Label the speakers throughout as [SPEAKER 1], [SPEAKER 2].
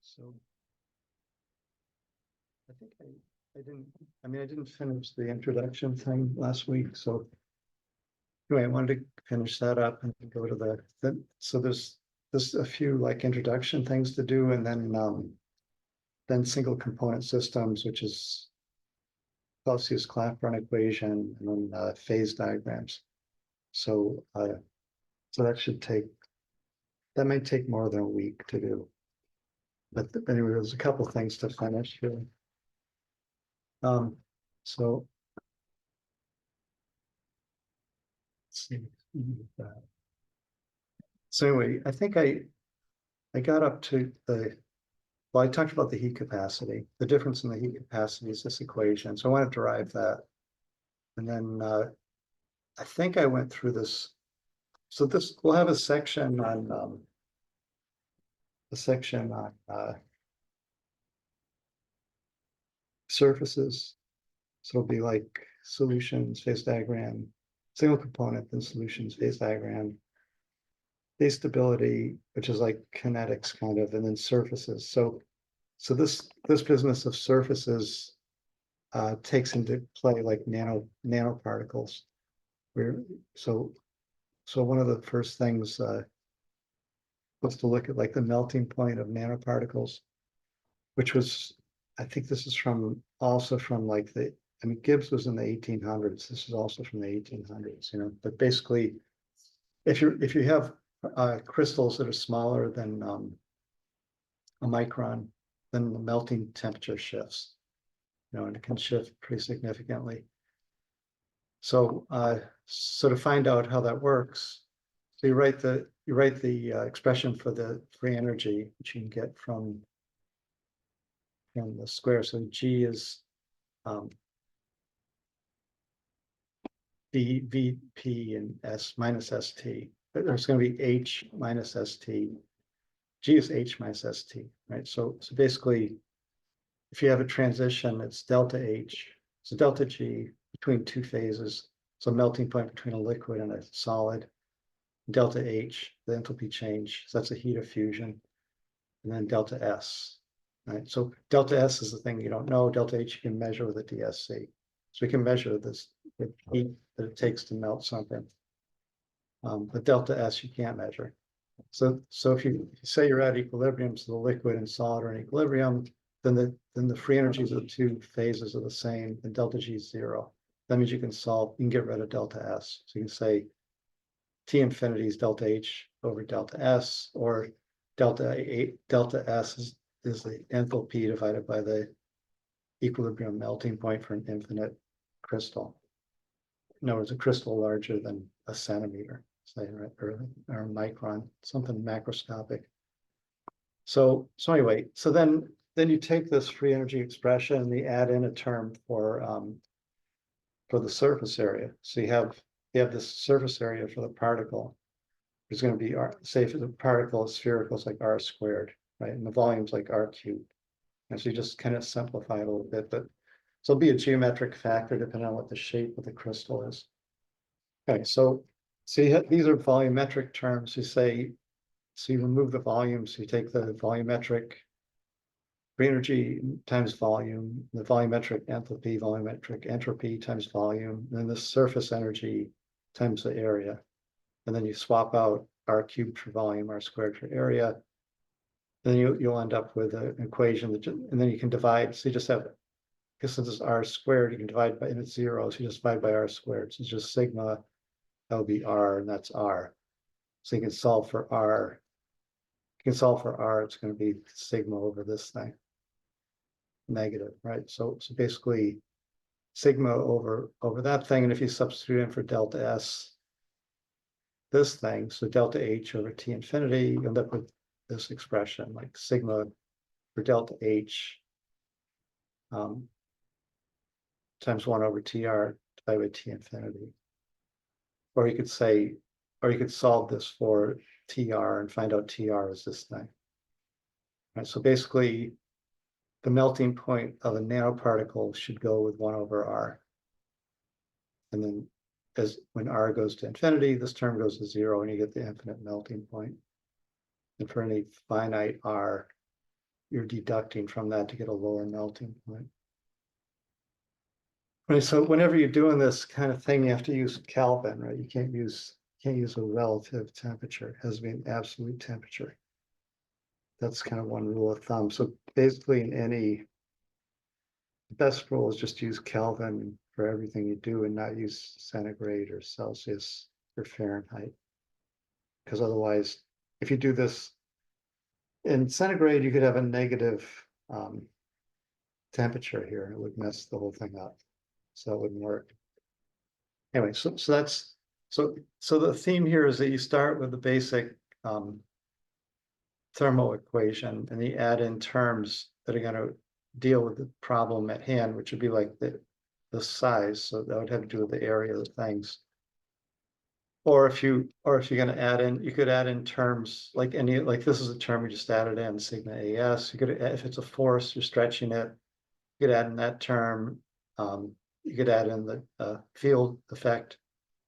[SPEAKER 1] So I think I didn't finish the introduction thing last week, so anyway, I wanted to finish that up and go to so there's a few like introduction things to do, and then single component systems, which is Clausius-Clapeyron equation, and then phase diagrams. So so that might take more than a week to do. But anyway, there's a couple things to finish here. So let's see. So anyway, I think I got up to well, I talked about the heat capacity. The difference in the heat capacity is this equation. So I want to derive that. And then I think I went through this. So we'll have a section on surfaces. So it'll be like solutions, phase diagram, single component, then solutions, phase diagram, phase stability, which is like kinetics kind of, and then surfaces. So this business of surfaces takes into play like nanoparticles. So one of the first things was to look at like the melting point of nanoparticles, which was, I think this is also from like Gibbs was in the 1800s. This is also from the 1800s, but basically if you have crystals that are smaller than a micron, then the melting temperature shifts, and it can shift pretty significantly. So to find out how that works, so you write the expression for the free energy, which you can get from the square. So G is VP and S minus ST. There's going to be H minus ST. G is H minus ST, right? So basically, if you have a transition, it's delta H. So delta G between two phases. So melting point between a liquid and a solid. Delta H, the enthalpy change. So that's a heat of fusion. And then delta S, right? So delta S is the thing you don't know. Delta H you can measure with a DSC. So we can measure the heat that it takes to melt something. But delta S you can't measure. So if you say you're at equilibrium, so the liquid and solid are in equilibrium, then the free energies of the two phases are the same, and delta G is 0. That means you can get rid of delta S. So you can say T infinity is delta H over delta S, or delta S is the enthalpy divided by the equilibrium melting point for an infinite crystal. In other words, a crystal larger than a centimeter, say, or a micron, something macroscopic. So anyway, so then you take this free energy expression and you add in a term for the surface area. So you have this surface area for the particle. It's going to be say if the particle is spherical, it's like r squared, right? And the volume's like r cubed. And so you just kind of simplify it a little bit, but so it'll be a geometric factor depending on what the shape of the crystal is. Okay, so these are volumetric terms. So you remove the volume, so you take the volumetric free energy times volume, the volumetric enthalpy, volumetric entropy times volume, and then the surface energy times the area. And then you swap out r cubed for volume, r squared for area. Then you'll end up with an equation and then you can divide. So you just have, because since it's r squared, you can divide by, and it's 0, so you just divide by r squared. So it's just sigma, that would be r, and that's r. So you can solve for r. You can solve for r, it's going to be sigma over this thing, negative, right? So basically sigma over that thing, and if you substitute in for delta S, this thing, so delta H over T infinity, you end up with this expression, like sigma for delta H times 1 over TR divided by T infinity. Or you could solve this for TR and find out TR is this thing. Right, so basically, the melting point of a nanoparticle should go with 1 over R. And then when R goes to infinity, this term goes to 0 and you get the infinite melting point. And for any finite R, you're deducting from that to get a lower melting point. Right, so whenever you're doing this kind of thing, you have to use Kelvin, right? You can't use a relative temperature. It has to be an absolute temperature. That's kind of one rule of thumb. So basically the best rule is just use Kelvin for everything you do and not use centigrade or Celsius or Fahrenheit. Because otherwise, if you do this in centigrade, you could have a negative temperature here and it would mess the whole thing up. So it wouldn't work. Anyway, so the theme here is that you start with the basic thermal equation and you add in terms that are going to deal with the problem at hand, which would be like the size. So that would have to do with the area of things. Or if you're going to add in, you could add in terms like this is a term we just added in, sigma AS. You could, if it's a force, you're stretching it. You could add in that term. You could add in the field effect.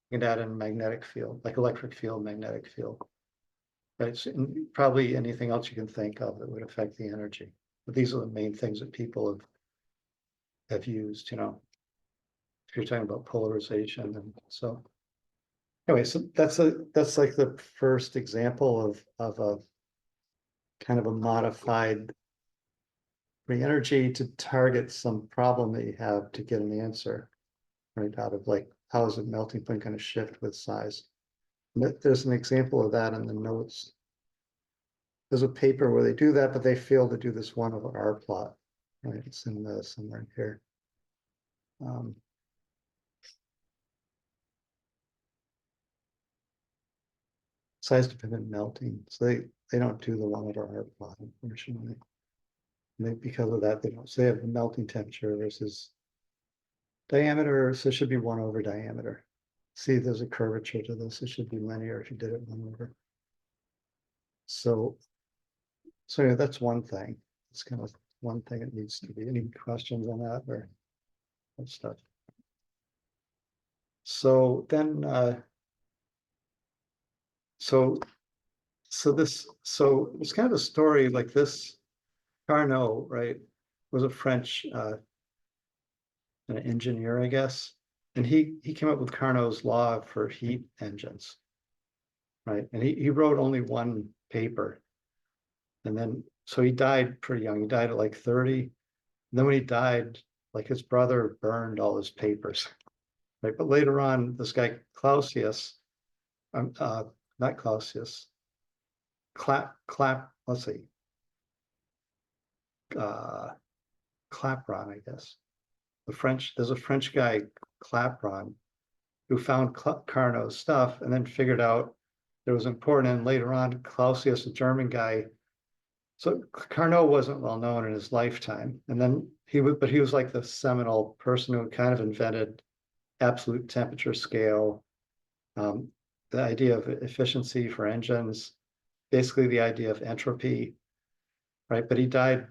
[SPEAKER 1] You could add in magnetic field, like electric field, magnetic field. Right. So probably anything else you can think of that would affect the energy. But these are the main things that people have used, if you're talking about polarization. And so anyway, so that's like the first example of a kind of a modified free energy to target some problem that you have to get an answer, right? Out of like, how is the melting point going to shift with size? There's an example of that in the notes. There's a paper where they do that, but they fail to do this one over R plot, right? It's in somewhere in here. Size dependent melting. So they don't do the one over R plot, unfortunately. Because of that, they don't. So they have the melting temperature versus diameter. So it should be 1 over diameter. See, there's a curvature to this. It should be linear if you did it 1 over. So yeah, that's one thing. It's kind of one thing that needs to be. Any questions on that or that stuff? So then, so it's kind of a story like this. Carnot, right, was a French an engineer, I guess, and he came up with Carnot's law for heat engines, right? And he wrote only one paper, and then so he died pretty young. He died at like 30. And then when he died, like his brother burned all his papers, right? But later on, this guy Clausius, not Clausius, let's see, Clapron, I guess. There's a French guy, Clapron, who found Carnot's stuff and then figured out it was important. And later on, Clausius, a German guy. So Carnot wasn't well known in his lifetime. And then he was like the seminal person who kind of invented absolute temperature scale, the idea of efficiency for engines, basically the idea of entropy, right? But he died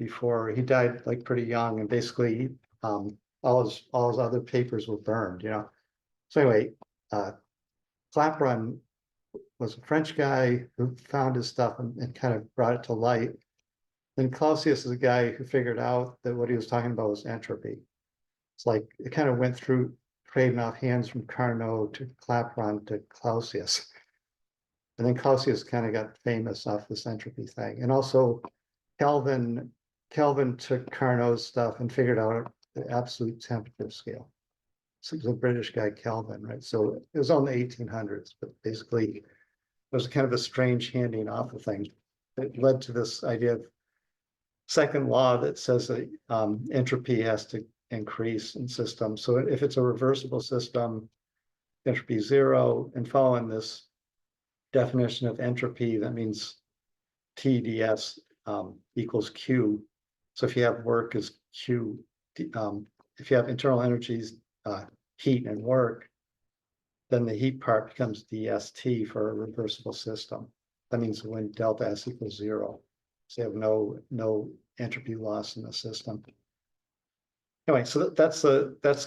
[SPEAKER 1] like pretty young, and basically all his other papers were burned, So anyway, Clapron was a French guy who found his stuff and kind of brought it to light. Then Clausius is a guy who figured out that what he was talking about was entropy. It's like it kind of went through trading off hands from Carnot to Clapron to Clausius. And then Clausius kind of got famous off this entropy thing. And also Kelvin took Carnot's stuff and figured out the absolute temperature scale. So it was a British guy, Kelvin, right? So it was on the 1800s, but basically it was kind of a strange handing off of things. It led to this idea of second law that says that entropy has to increase in systems. So if it's a reversible system, entropy is 0, and following this definition of entropy, that means TDS equals Q. So if you have work as Q, if you have internal energies, heat and work, then the heat part becomes dST for a reversible system. That means when delta S equals 0, so you have no entropy loss in the system. Anyway, so that's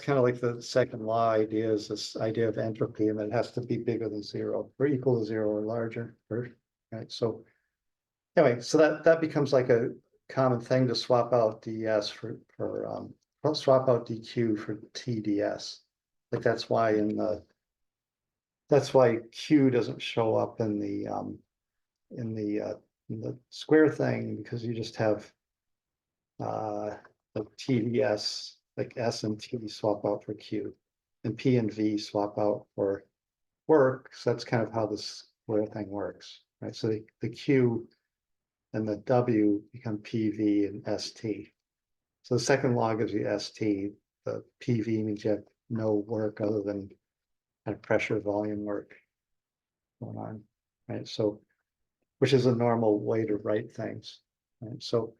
[SPEAKER 1] kind of like the second law idea, is this idea of entropy, and it has to be bigger than 0 or equal to 0 or larger, right? So anyway, so that becomes like common thing to swap out ds swap out dq for tds. Like that's why q doesn't show up in the square thing, because you just have like TDS, like S and T swap out for Q, and P and V swap out for work. So that's kind of how this square thing works, right? So the Q and the W become PV and ST. So the second law gives you ST. The PV means you have no work other than kind of pressure volume work going on, right? So, which is a normal way to write things, right? So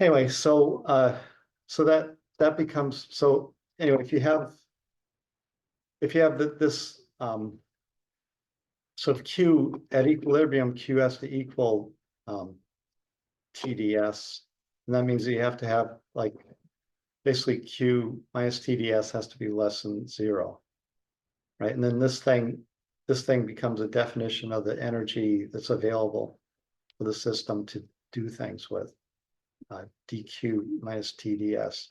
[SPEAKER 1] anyway, so that becomes, so anyway, if you have this so if Q at equilibrium, Q has to equal TDS, and that means that you have to have like basically Q minus TDS has to be less than 0, right? And then this thing becomes a definition of the energy that's available for the system to do things with, dq minus TDS,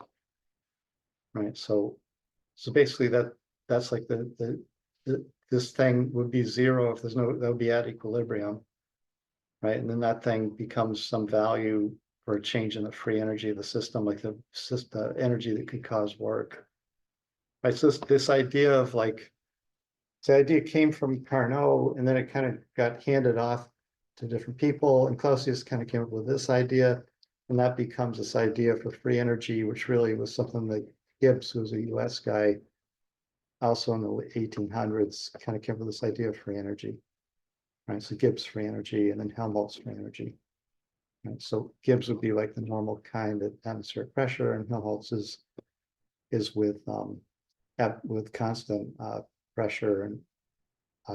[SPEAKER 1] right? So basically that's like this thing would be 0 if there's no, that would be at equilibrium, right? And then that thing becomes some value for a change in the free energy of the system, like the energy that could cause work, right? So this idea of like, the idea came from Carnot, and then it kind of got handed off to different people, and Clausius kind of came up with this idea, and that becomes this idea for free energy, which really was something that Gibbs, who was a US guy, also in the 1800s, kind of came up with this idea of free energy, right? So Gibbs free energy, and then Helmholtz free energy, right? So Gibbs would be like the normal kind at atmospheric pressure, and Helmholtz is with constant pressure and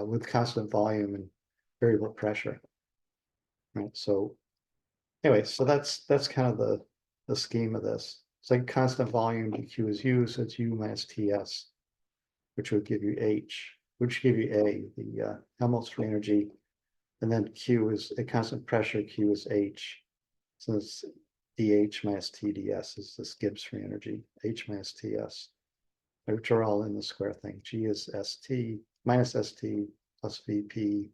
[SPEAKER 1] with constant volume and variable pressure, right? So anyway, so that's kind of the scheme of this. It's like constant volume dq is u, so it's u minus ts, which would give you h, which give you a, the Helmholtz free energy, and then q is a constant pressure, q is h, so it's dh minus tds is this Gibbs free energy, h minus ts, which are all in the square thing. G is st minus st plus vp,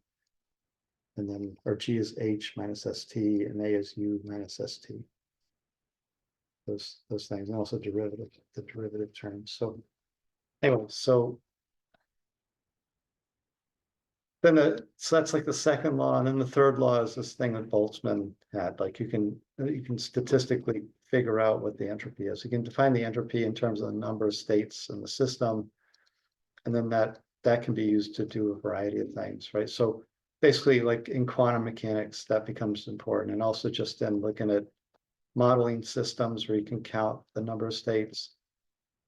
[SPEAKER 1] and then, or G is h minus st, and a is u minus st. Those things, and also the derivative terms. So anyway, so then so that's like the second law, and then the third law is this thing that Boltzmann had. Like you can statistically figure out what the entropy is. You can define the entropy in terms of the number of states in the system, and then that can be used to do a variety of things, right? So basically, like in quantum mechanics, that becomes important, and also just in looking at modeling systems where you can count the number of states,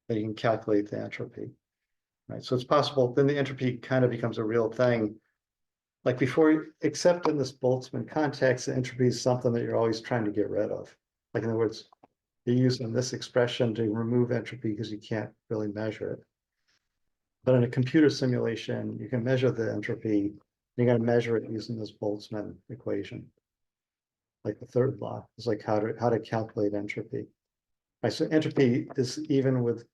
[SPEAKER 1] that you can calculate the entropy, right? So it's possible, then the entropy kind of becomes a real thing. Like before, except in this Boltzmann context, the entropy is something that you're always trying to get rid of. Like in other words, you're using this expression to remove entropy because you can't really measure it. But in a computer simulation, you can measure the entropy. You got to measure it using this Boltzmann equation. Like the third law is like how to calculate entropy. Right, so entropy is, even with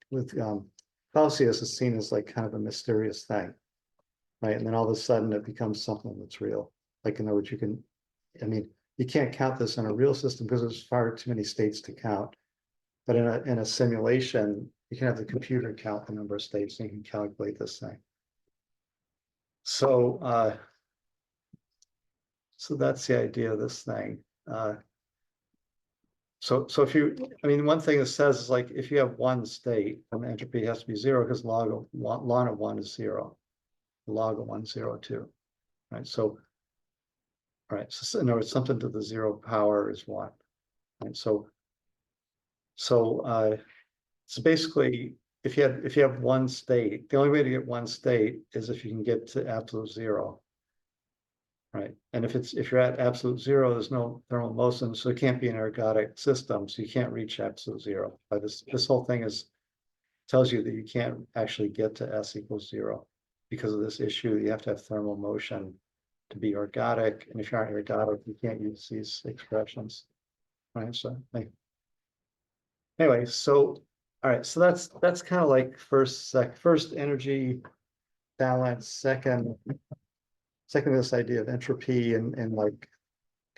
[SPEAKER 1] Clausius, is seen as like kind of a mysterious thing, right? And then all of a sudden it becomes something that's real. Like in other words, you can't count this in a real system because there's far too many states to count. But in a simulation, you can have the computer count the number of states, and you can calculate this thing. So so that's the idea of this thing. So if you, one thing it says is like if you have one state, then the entropy has to be 0 because log of 1 is 0. Log of 1 is 0 too, right? So, all right. So in other words, something to the 0 power is 1, right? So basically, if you have one state, the only way to get one state is if you can get to absolute 0. Right. And if you're at absolute 0, there's no thermal motion, so it can't be an ergodic system, so you can't reach absolute 0. But this whole thing tells you that you can't actually get to S equals 0 because of this issue. You have to have thermal motion to be ergodic, and if you aren't ergodic, you can't use these expressions. right? So anyway, so all right, so that's kind of like first energy balance, second this idea of entropy and like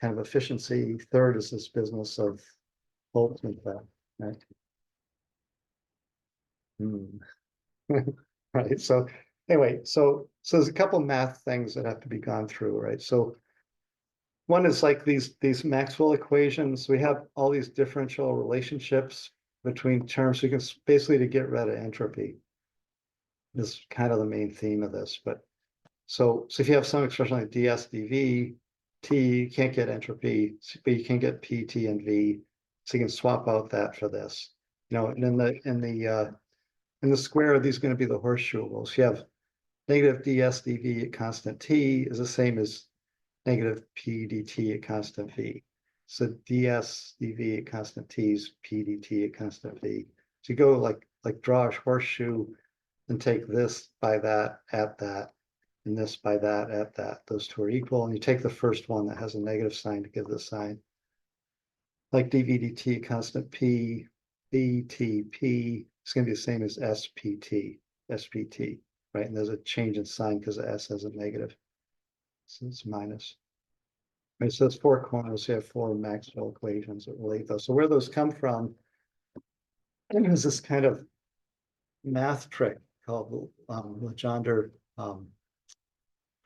[SPEAKER 1] kind of efficiency. Third is this business of Boltzmann, right? Right. So anyway, so there's a couple math things that have to be gone through, right? So one is like these Maxwell equations. We have all these differential relationships between terms. So you can basically to get rid of entropy. This is kind of the main theme of this. But so if you have some expression like ds dv, t, you can't get entropy, but you can get p, t, and v. So you can swap out that for this. And in the square, these are going to be the horseshoe rules. You have negative ds dv at constant t is the same as negative p dt at constant v. So ds dv at constant t is p dt at constant v. So you go like draw a horseshoe and take this by that at that, and this by that at that. Those two are equal, and you take the first one that has a negative sign to give the sign. Like dv dt at constant p, btp, it's going to be the same as spt, right? And there's a change in sign because the s has a negative. So it's minus. Right, so it's four corners. You have four Maxwell equations that relate those. So where those come from is this kind of math trick called Legendre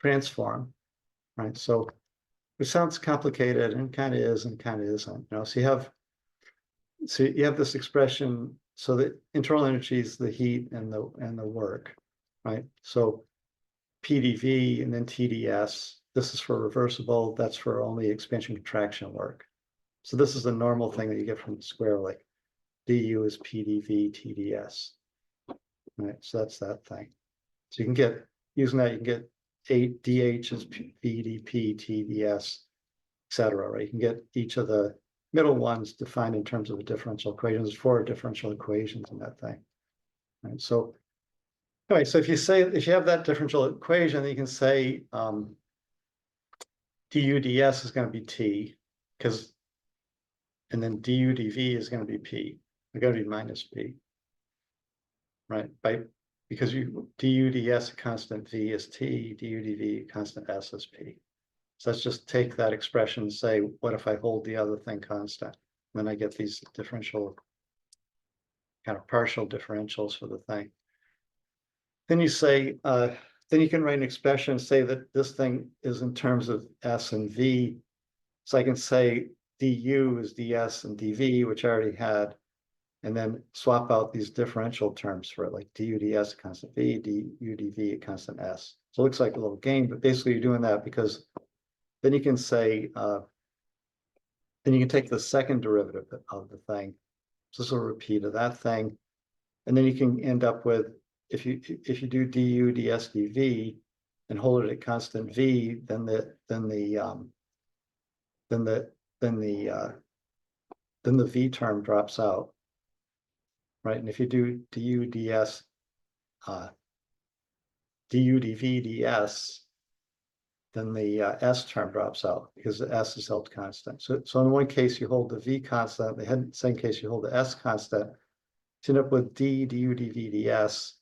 [SPEAKER 1] transform, right? So it sounds complicated and kind of is and kind of isn't. So you have this expression. So the internal energy is the heat and the work, right? So PDV and then TDS. This is for reversible. That's for only expansion contraction work. So this is the normal thing that you get from the square, like du is PDV TDS, right? So that's that thing. So you can get, using that, you can get 8 DH is VDP TDS, etc. Right? You can get each of the middle ones defined in terms of a differential equation. There's 4 differential equations in that thing, right? So anyway, so if you have that differential equation, then you can say du ds is going to be t, and then du dv is going to be p. It's going to be minus p, right? Because du ds constant v is t, du dv constant s is p. So let's just take that expression and say, what if I hold the other thing constant? Then I get these differential, kind of partial differentials for the thing. Then you say, then you can write an expression and say that this thing is in terms of s and v. So I can say du is ds and dv, which I already had, and then swap out these differential terms for it, like du ds constant v, du dv constant s. So it looks like a little game, but basically you're doing that because then you can say, then you can take the second derivative of the thing. So this will repeat of that thing. And then you can end up with, if you do du ds dv and hold it at constant v, then the v term drops out, right? And if you do du ds du dv ds, then the s term drops out because the s is held constant. So in one case you hold the v constant, the second case you hold the s constant. You end up with du dv ds,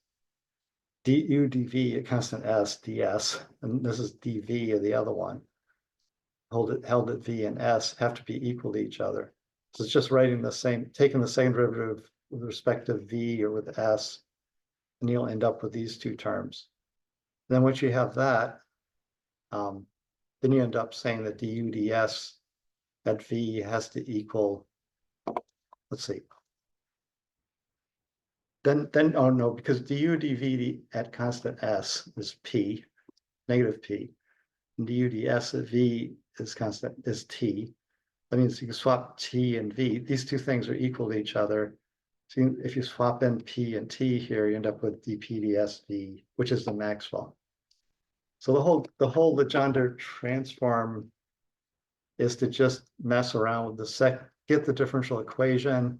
[SPEAKER 1] du dv at constant s ds, and this is dv of the other one. Held at v and s have to be equal to each other. So it's just writing the same, taking the same derivative with respect to v or with s, and you'll end up with these two terms. Then once you have that, then you end up saying that du ds at v has to equal, let's see. Then oh no, because du dv at constant s is p, negative p, and du ds at v is constant, is t. That means you can swap t and v. These two things are equal to each other. So if you swap in p and t here, you end up with dp ds v, which is the Maxwell. So the whole Legendre transform is to just mess around with get the differential equation,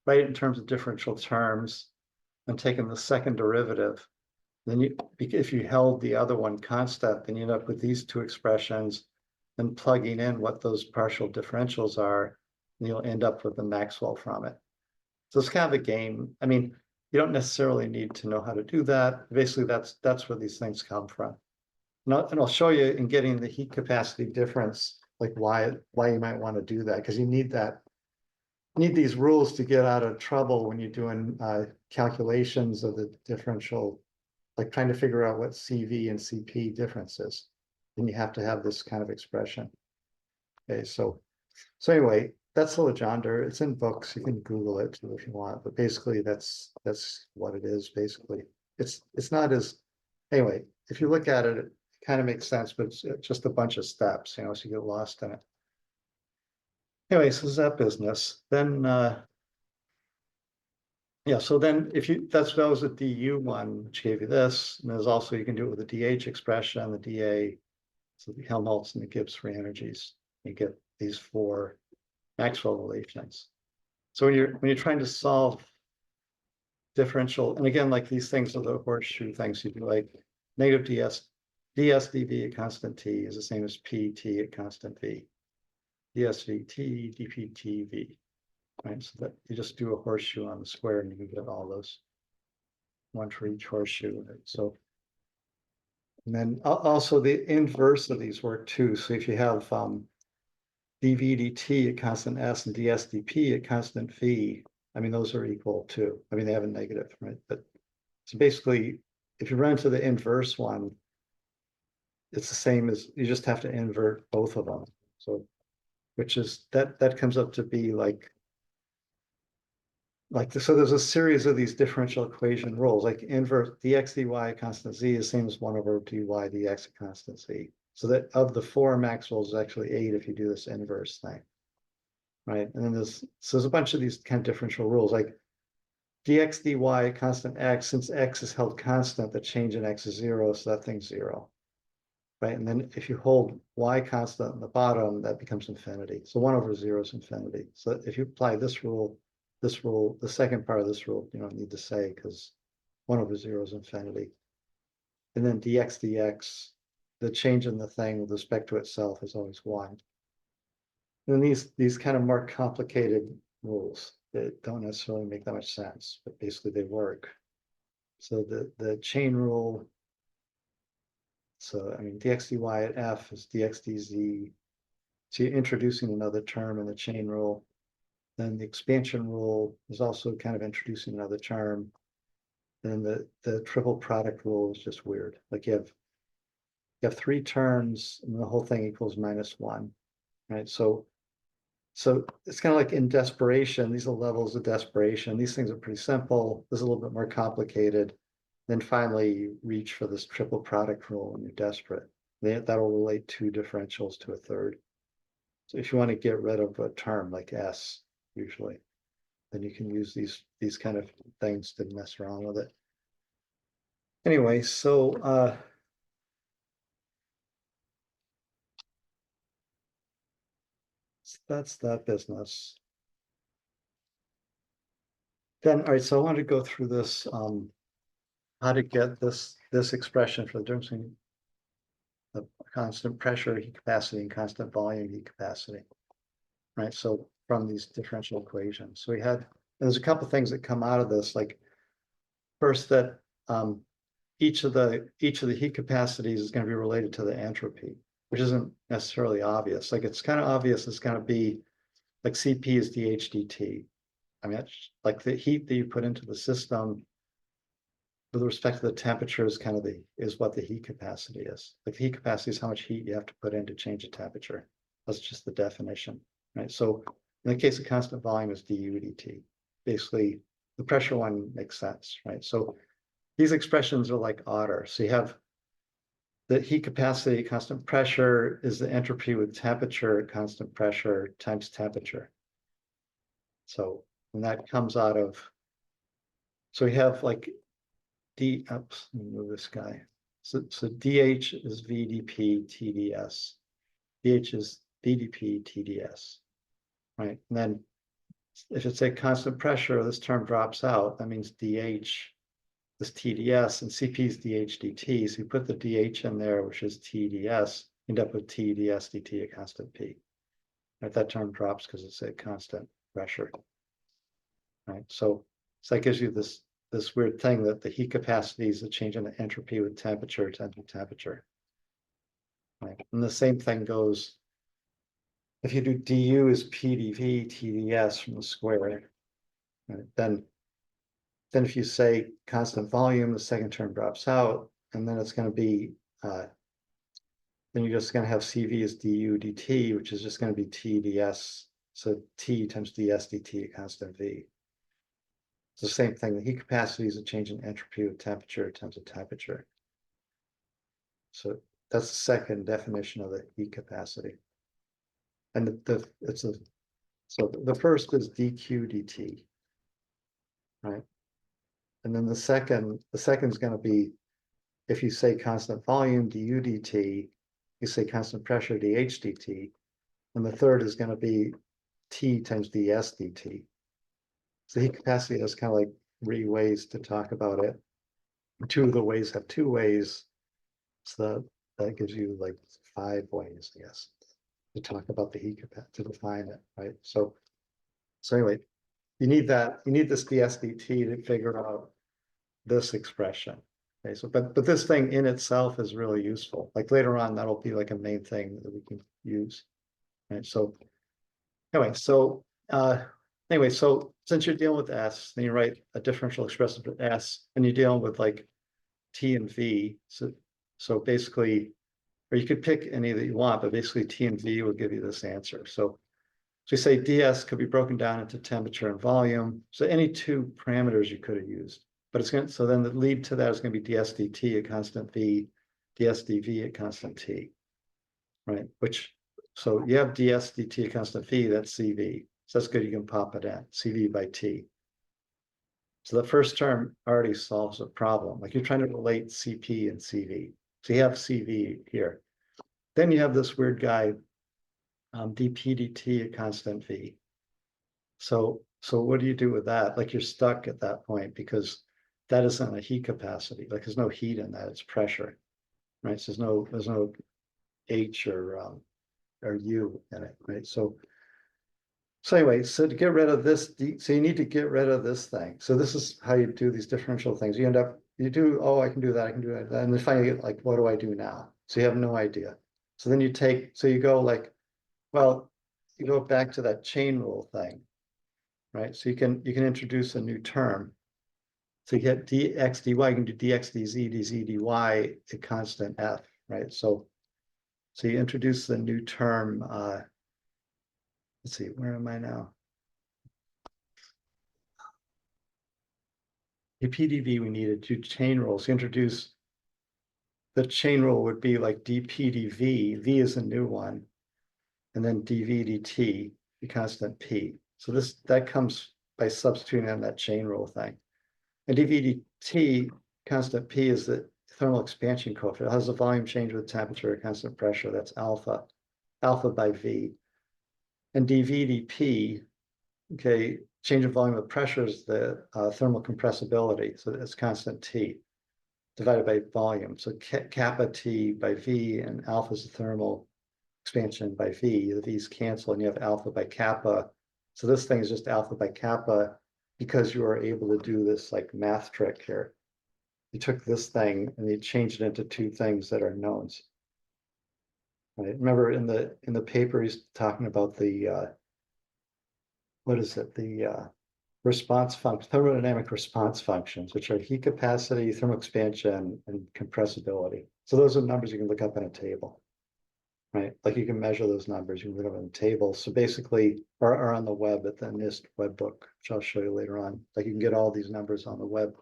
[SPEAKER 1] write it in terms of differential terms, and taking the second derivative. Then if you held the other one constant, then you end up with these two expressions, and plugging in what those partial differentials are, and you'll end up with the Maxwell from it. So it's kind of a game. I mean, you don't necessarily need to know how to do that. Basically, that's where these things come from. And I'll show you in getting the heat capacity difference, like why you might want to do that, because you need that. You need these rules to get out of trouble when you're doing calculations of the differential, like trying to figure out what CV and CP difference is. Then you have to have this kind of expression. Okay, so anyway, that's the Legendre. It's in books. You can Google it if you want, but basically that's what it is. Basically, it's not as anyway. If you look at it, it kind of makes sense, but it's just a bunch of steps, so you get lost in it. Anyway, so is that business. Then yeah, so then if you that was the DU one, which gave you this, and there's also you can do it with the DH expression, the DA, so the Helmholtz and the Gibbs free energies. You get these four Maxwell relations. So when you're trying to solve differential, and again, like these things are the horseshoe things, you do like negative ds dv at constant t is the same as pt at constant v, dsvt dptv, right? So that you just do a horseshoe on the square and you can get all those, one for each horseshoe. Right? So, and then also the inverse of these work too. So if you have dv dt at constant s and ds dp at constant v, I mean, those are equal too. I mean, they have a negative, right? But so basically, if you run into the inverse one, it's the same as you just have to invert both of them. So, which is that comes up to be like so there's a series of these differential equation rules, like invert dx dy at constant z is the same as 1 over dy dx at constant z. So that of the 4 Maxwells is actually 8 if you do this inverse thing. Right. And then there's a bunch of these kind of differential rules, like dx dy at constant x, since x is held constant, the change in x is 0, so that thing's 0. Right. And then if you hold y constant in the bottom, that becomes infinity. So 1 over 0 is infinity. So if you apply this rule, the second part of this rule, you don't need to say because 1 over 0 is infinity. And then dx dx, the change in the thing with respect to itself is always 1. And these kind of more complicated rules that don't necessarily make that much sense, but basically they work. So the chain rule, so I mean dx dy at f is dx dz. So you're introducing another term in the chain rule. Then the expansion rule is also kind of introducing another term. Then the triple product rule is just weird. Like you have 3 terms and the whole thing equals -1, right? So it's kind of like in desperation, these are levels of desperation. These things are pretty simple. This is a little bit more complicated. Then finally you reach for this triple product rule when you're desperate. That'll relate 2 differentials to a third. So if you want to get rid of a term like S, usually, then you can use these kind of things to mess around with it. Anyway, so that's that business. Then, all right, so I want to go through this, how to get this expression for the difference between the constant pressure heat capacity and constant volume heat capacity, right? So from these differential equations, so there's a couple things that come out of this, like first that each of the heat capacities is going to be related to the entropy, which isn't necessarily obvious. Like it's kind of obvious it's going to be like Cp is dH dt. I mean, it's like the heat that you put into the system with respect to the temperature is kind of is what the heat capacity is. Like the heat capacity is how much heat you have to put in to change the temperature. That's just the definition, right? So in the case of constant volume is du dt. Basically, the pressure one makes sense, right? So these expressions are like otter. So you have the heat capacity at constant pressure is the entropy with temperature at constant pressure times temperature. So and that comes out of, so we have like oops, let me move this guy. So dH is VDP TDS. dH is VDP TDS, right? And then if it's a constant pressure, this term drops out. That means dH is TDS and CP is dH dt. So you put the dH in there, which is TDS, end up with TDS dt at constant P. right? That term drops because it's a constant pressure, right? So that gives you this weird thing that the heat capacity is a change in the entropy with temperature times temperature. Right? And the same thing goes if you do du is PdV TdS from the square, right? Then if you say constant volume, the second term drops out, and then it's going to be then you're just going to have CV as du dt, which is just going to be T ds. So T times ds dt at constant V. It's the same thing. The heat capacity is a change in entropy with temperature times the temperature. So that's the second definition of the heat capacity. And so the first is dq dt, right? And then the second is going to be, if you say constant volume du dt, you say constant pressure dh dt, and the third is going to be T times ds dt. So heat capacity has kind of like 3 ways to talk about it. 2 of the ways have 2 ways. So that gives you like 5 ways, I guess, to talk about the heat capacity, to define it, right? So anyway, you need this ds dt to figure out this expression. Okay, so but this thing in itself is really useful. Like later on, that'll be like a main thing that we can use. Right. So anyway, so since you're dealing with S, then you write a differential expression for S, and you're dealing with like T and V. So basically, or you could pick any that you want, but basically T and V will give you this answer. So you say ds could be broken down into temperature and volume. So any 2 parameters you could have used. But it's going to, so then the lead to that is going to be ds dt at constant V, ds dV at constant T, right? So you have ds dt at constant V, that's CV. So that's good, you can pop it in, CV by T. So the first term already solves a problem. Like you're trying to relate CP and CV. So you have CV here. Then you have this weird guy, dP dt at constant V. So what do you do with that? Like you're stuck at that point because that isn't a heat capacity. Like there's no heat in that, it's pressure, right? So there's no H or U in it, right? So anyway, so to get rid of this, so you need to get rid of this thing. So this is how you do these differential things. You end up, I can do that, and then finally get like, what do I do now? So you have no idea. So then you go like, well, you go back to that chain rule thing, right? So you can introduce a new term. So you get dx dy, you can do dx dz dz dy at constant f, right? So you introduce the new term. Let's see, where am I now? The PDV we needed 2 chain rules. Introduce the chain rule would be like dPdV. V is a new one, and then dV dt, the constant p. So that comes by substituting on that chain rule thing. And dV dt, constant p, is the thermal expansion coefficient. It has a volume change with temperature, constant pressure. That's alpha by V. And dV dP, okay, change in volume of pressure is the thermal compressibility. So it's constant T divided by volume. So kappa T by V, and alpha is the thermal expansion by V. The V's cancel and you have alpha by kappa. So this thing is just alpha by kappa because you are able to do this like math trick here. You took this thing and you changed it into 2 things that are knowns. Right? Remember in the paper he's talking about the what is it? The response function, thermodynamic response functions, which are heat capacity, thermal expansion, and compressibility. So those are numbers you can look up in a table, right? Like you can measure those numbers, you can look up in a table. So basically, or on the web at the NIST web book, which I'll show you later on. Like you can get all these numbers on the web.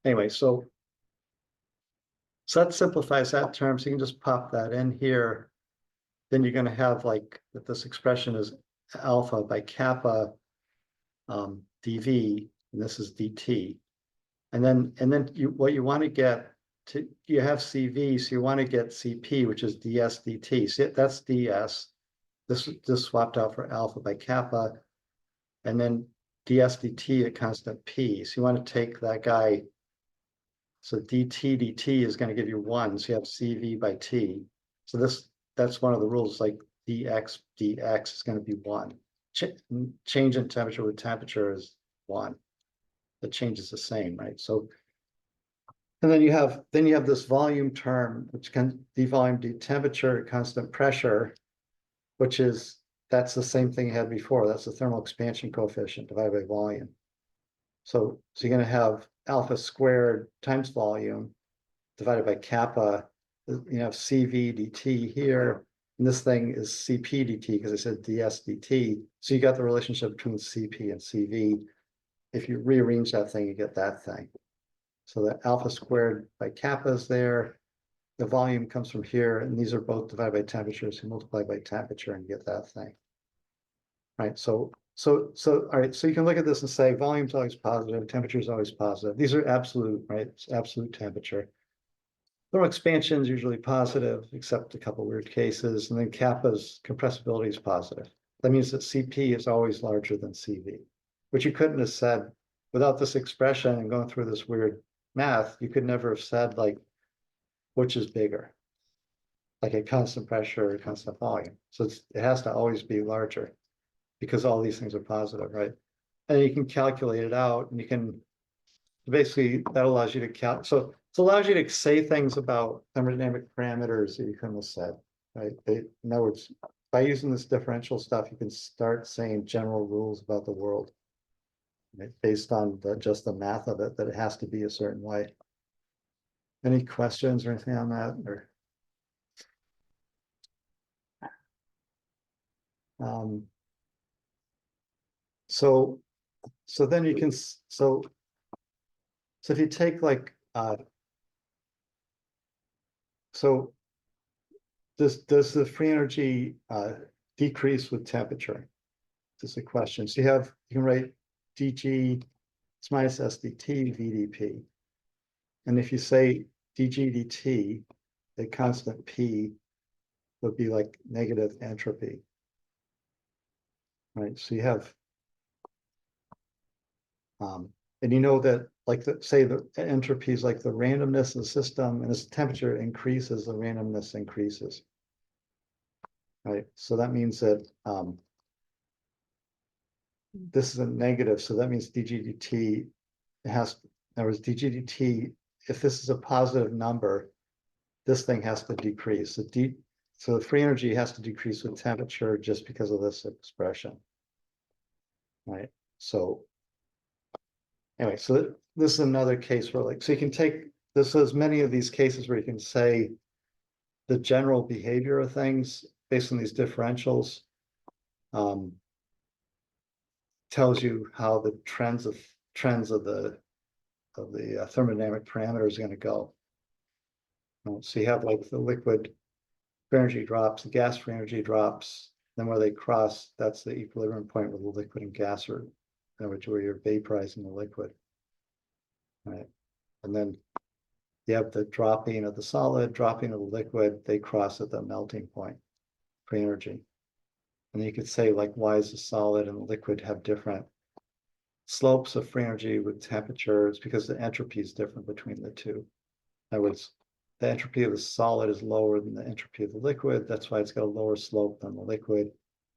[SPEAKER 1] Anyway, so that simplifies that term. So you can just pop that in here. Then you're going to have like that this expression is alpha by kappa dV, and this is dt. And then what you want to get to, you have CV, so you want to get CP, which is ds dt. So that's ds. This swapped out for alpha by kappa, and then ds dt at constant p. So you want to take that guy. So dt is going to give you 1. So you have CV by t. So that's one of the rules, like dx is going to be 1. Change in temperature with temperature is 1. The change is the same, right? So, and then you have this volume term, which can d volume d temperature at constant pressure, which is, that's the same thing you had before. That's the thermal expansion coefficient divided by volume. So you're going to have alpha squared times volume divided by kappa. You have CV dt here, and this thing is CP dt because I said ds dt. So you got the relationship between CP and CV. If you rearrange that thing, you get that thing. So the alpha squared by kappa is there. The volume comes from here, and these are both divided by temperature. So you multiply by temperature and get that thing. Right. So all right. So you can look at this and say volume's always positive, temperature is always positive. These are absolute, right? It's absolute temperature. Thermal expansion is usually positive, except a couple weird cases. And then kappa's compressibility is positive. That means that CP is always larger than CV, which you couldn't have said without this expression and going through this weird math. You could never have said like, which is bigger, like a constant pressure or constant volume. So it has to always be larger because all these things are positive, right? And you can calculate it out, and you can basically, that allows you to so it allows you to say things about thermodynamic parameters that you couldn't have said, right? In other words, by using this differential stuff, you can start saying general rules about the world, right? Based on just the math of it, that it has to be a certain way. Any questions or anything on that? Or so then you can so if you take like so does the free energy decrease with temperature? This is a question. So you can write dg it's minus sdt vdp, and if you say dg dt, a constant p would be like negative entropy, right? So you have and you know that like say the entropy is like the randomness of the system, and as the temperature increases, the randomness increases, right? So that means that this is a negative, so that means dg dt has, in other words, dg dt, if this is a positive number, this thing has to decrease. So the free energy has to decrease with temperature just because of this expression, right? So anyway, so this is another case where like, so you can take, this is many of these cases where you can say the general behavior of things based on these differentials tells you how the trends of the thermodynamic parameters are going to go. So you have like the liquid free energy drops, the gas free energy drops, then where they cross, that's the equilibrium point where the liquid and gas are, in other words, where you're vaporizing the liquid, right? And then you have the dropping of the solid, dropping of the liquid, they cross at the melting point, free energy. And you could say like, why is the solid and the liquid have different slopes of free energy with temperature? It's because the entropy is different between the two. In other words, the entropy of the solid is lower than the entropy of the liquid. That's why it's got a lower slope than the liquid.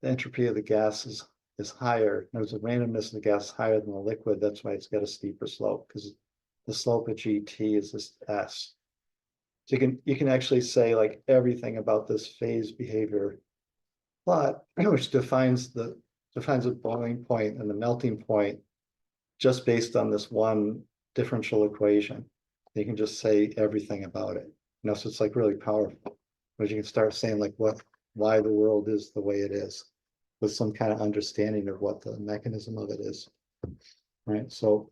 [SPEAKER 1] The entropy of the gas is higher. There's a randomness of the gas higher than the liquid. That's why it's got a steeper slope, because the slope of GT is this S. So you can actually say like everything about this phase behavior plot, which defines the boiling point and the melting point just based on this one differential equation. You can just say everything about it. So it's like really powerful. But you can start saying like why the world is the way it is, with some kind of understanding of what the mechanism of it is. Right. So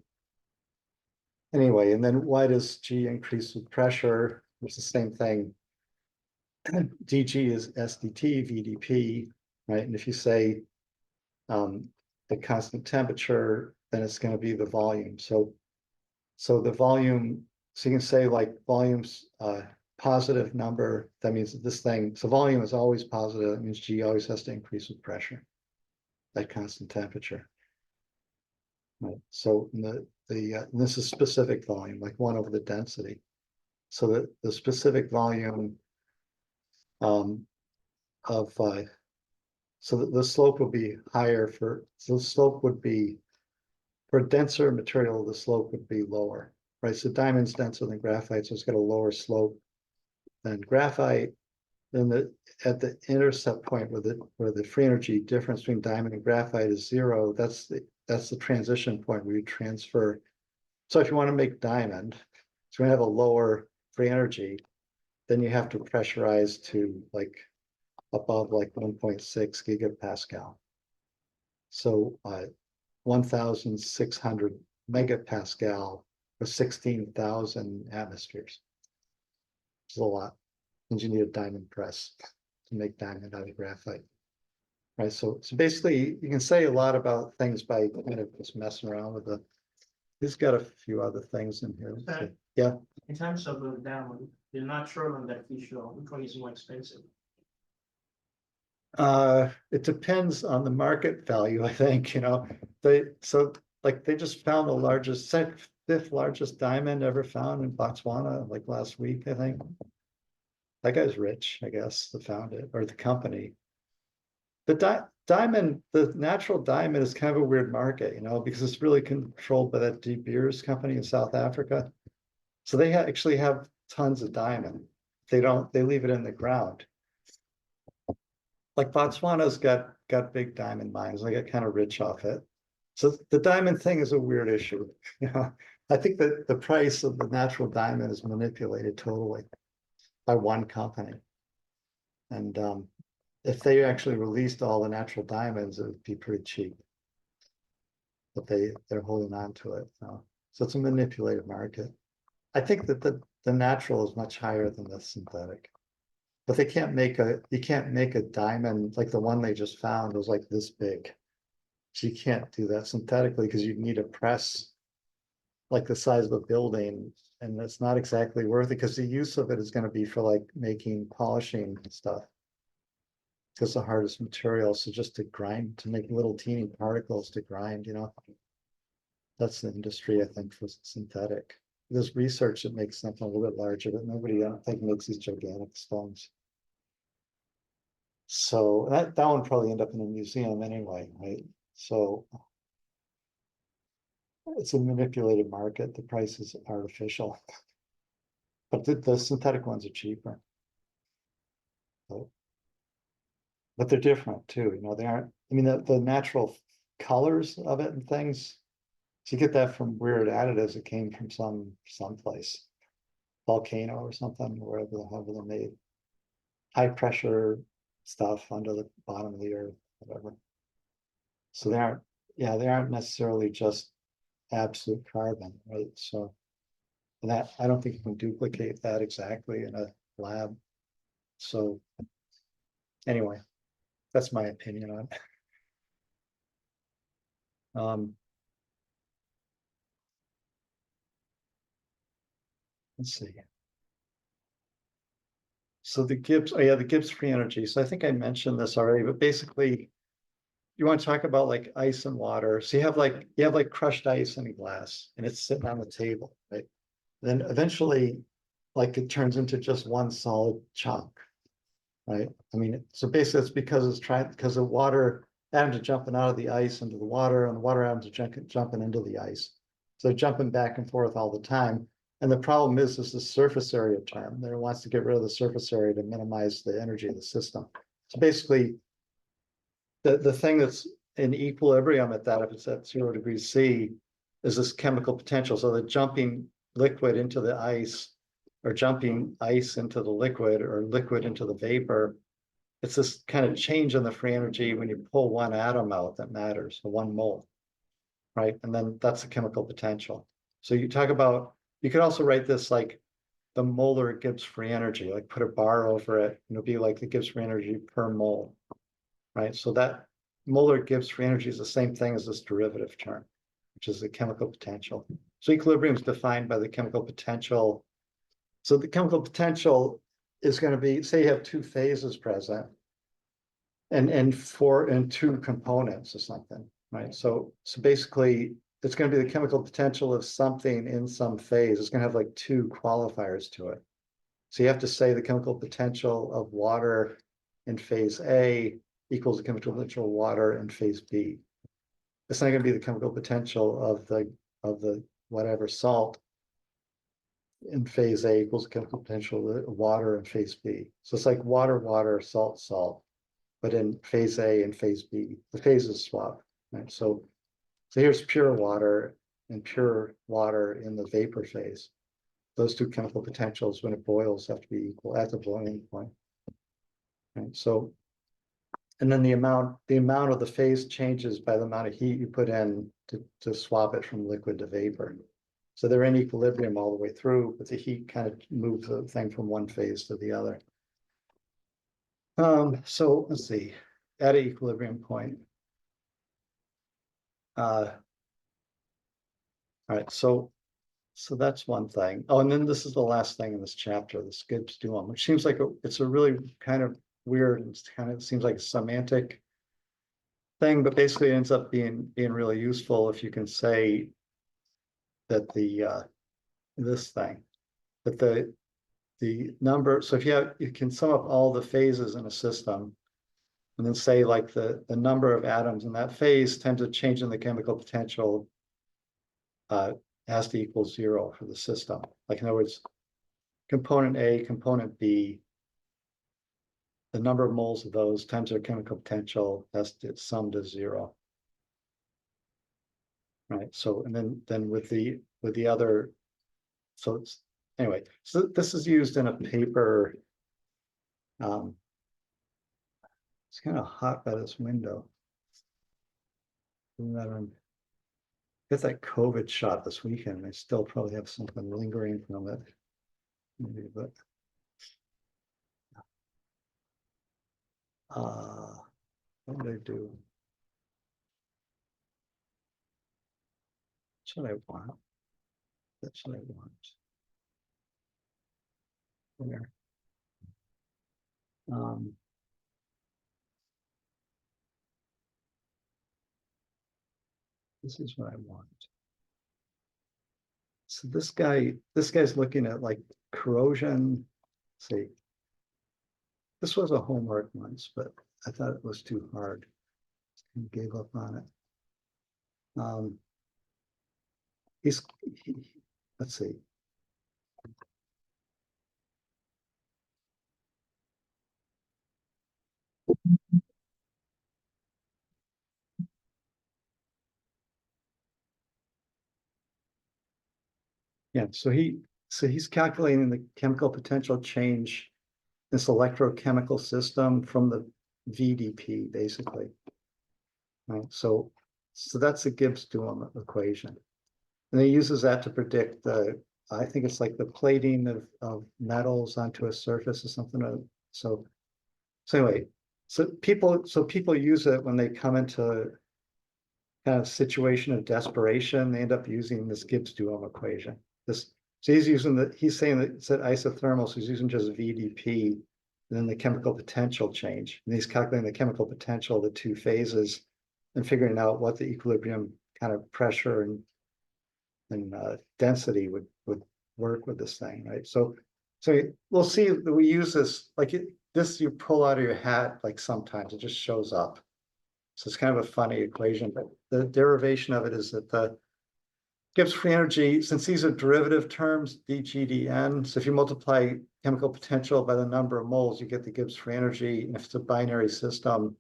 [SPEAKER 1] anyway, and then why does G increase with pressure? It's the same thing. dG is SDT, VDP, right? And if you say at constant temperature, then it's going to be the volume. So the volume, so you can say like volume's positive number, that means that this thing, so volume is always positive, that means G always has to increase with pressure at constant temperature. Right. So this is specific volume, like 1 over the density. So the specific volume of So the slope would be higher so the slope would be, for denser material, the slope would be lower, right? So diamond's denser than graphite, so it's got a lower slope than graphite. Then at the intercept point where the free energy difference between diamond and graphite is zero, that's the transition point where you transfer. So if you want to make diamond, it's going to have a lower free energy, then you have to pressurize to like above like 1.6 gigapascal. So 1,600 megapascal for 16,000 atmospheres. It's a lot. And you need a diamond press to make diamond out of graphite. Right. So basically you can say a lot about things by kind of just messing around with he's got a few other things in here. So, yeah.
[SPEAKER 2] In terms of the diamond, the natural and artificial, which one is more expensive?
[SPEAKER 1] It depends on the market value, I think, they just found the largest, fifth largest diamond ever found in Botswana, like last week, I think. That guy's rich, I guess, that found it, or the company. The diamond, the natural diamond is kind of a weird market, because it's really controlled by that De Beers company in South Africa. So they actually have tons of diamond. They leave it in the ground. Like Botswana's got big diamond mines. They get kind of rich off it. So the diamond thing is a weird issue. I think that the price of the natural diamond is manipulated totally by one company. And if they actually released all the natural diamonds, it would be pretty cheap. But they're holding on to it. So it's a manipulated market. I think that the natural is much higher than the synthetic. But you can't make a diamond like the one they just found was like this big. So you can't do that synthetically because you need a press like the size of a building, and that's not exactly worth it because the use of it is going to be for like making polishing stuff. Because the hardest material, so just to grind, to make little teeny particles to grind, that's the industry, I think, for synthetic. There's research that makes something a little bit larger, but nobody, I don't think, makes these gigantic stones. So that one probably end up in a museum anyway, right? So it's a manipulated market. The price is artificial, but the synthetic ones are cheaper. But they're different too. They aren't. I mean, the natural colors of it and things. So you get that from weird additives that came from someplace, volcano or something, however they're made. High pressure stuff under the bottom of the earth, whatever. So they aren't necessarily just absolute carbon, right? So that I don't think you can duplicate that exactly in a lab. So anyway, that's my opinion on it. Let's see. So the Gibbs free energy. So I think I mentioned this already, but basically you want to talk about like ice and water. So you have like crushed ice in a glass and it's sitting on the table, right? Then eventually like it turns into just one solid chunk, right? I mean, so basically it's because the water atoms are jumping out of the ice into the water and the water atoms are jumping into the ice. So they're jumping back and forth all the time. And the problem is the surface area term. There wants to get rid of the surface area to minimize the energy of the system. So basically, the thing that's in equilibrium at that, if it's at 0 degrees C, is this chemical potential. So the jumping liquid into the ice, or jumping ice into the liquid, or liquid into the vapor, it's this kind of change in the free energy when you pull one atom out that matters, so 1 mole, right? And then that's the chemical potential. So you talk about, you could also write this like the molar Gibbs free energy, like put a bar over it, and it'll be like the Gibbs free energy per mole, right? So that molar Gibbs free energy is the same thing as this derivative term, which is the chemical potential. So equilibrium is defined by the chemical potential. So the chemical potential is going to be, say you have 2 phases present and 2 components or something, right? So basically it's going to be the chemical potential of something in some phase. It's going to have like 2 qualifiers to it. So you have to say the chemical potential of water in phase A equals the chemical potential of water in phase B. It's not going to be the chemical potential of the whatever salt in phase A equals the chemical potential of water in phase B. So it's like water, water, salt, salt, but in phase A and phase B, the phases swap, right? So here's pure water and pure water in the vapor phase. Those two chemical potentials, when it boils, have to be equal at the boiling point. Right? So, and then the amount of the phase changes by the amount of heat you put in to swap it from liquid to vapor. So they're in equilibrium all the way through, but the heat kind of moves the thing from one phase to the other. So let's see, at an equilibrium point. All right, so that's one thing. Oh, and then this is the last thing in this chapter, the Gibbs duum, which seems like it's a really kind of weird and kind of seems like a semantic thing, but basically it ends up being really useful if you can say that this thing, that the number. So if you can sum up all the phases in a system, and then say like the number of atoms in that phase tend to change in the chemical potential has to equal 0 for the system. Like in other words, component A, component B, the number of moles of those times their chemical potential has to sum to 0. Right. So and then with the other, so it's anyway, so this is used in a paper. It's kind of hot by this window. Get that COVID shot this weekend. I still probably have something lingering from it. Maybe, but what did I do? That's what I want. That's what I want. There. This is what I want. So this guy's looking at like corrosion. Let's see, this was a homework once, but I thought it was too hard and gave up on it. Let's see. Yeah, so he's calculating the chemical potential change in this electrochemical system from the VDP, basically. Right, so that's the Gibbs duum equation. And he uses that to predict I think it's like the plating of metals onto a surface or something. So anyway, so people use it when they come into kind of situation of desperation. They end up using this Gibbs duum equation. So he's saying that it's at isothermal, so he's using just VDP, and then the chemical potential change. And he's calculating the chemical potential of the two phases and figuring out what the equilibrium kind of pressure and density would work with this thing, right? So we'll see that we use this, like this you pull out of your hat, like sometimes it just shows up. So it's kind of a funny equation, but the derivation of it is that the Gibbs free energy, since these are derivative terms, dGdN, so if you multiply chemical potential by the number of moles, you get the Gibbs free energy. And if it's a binary system,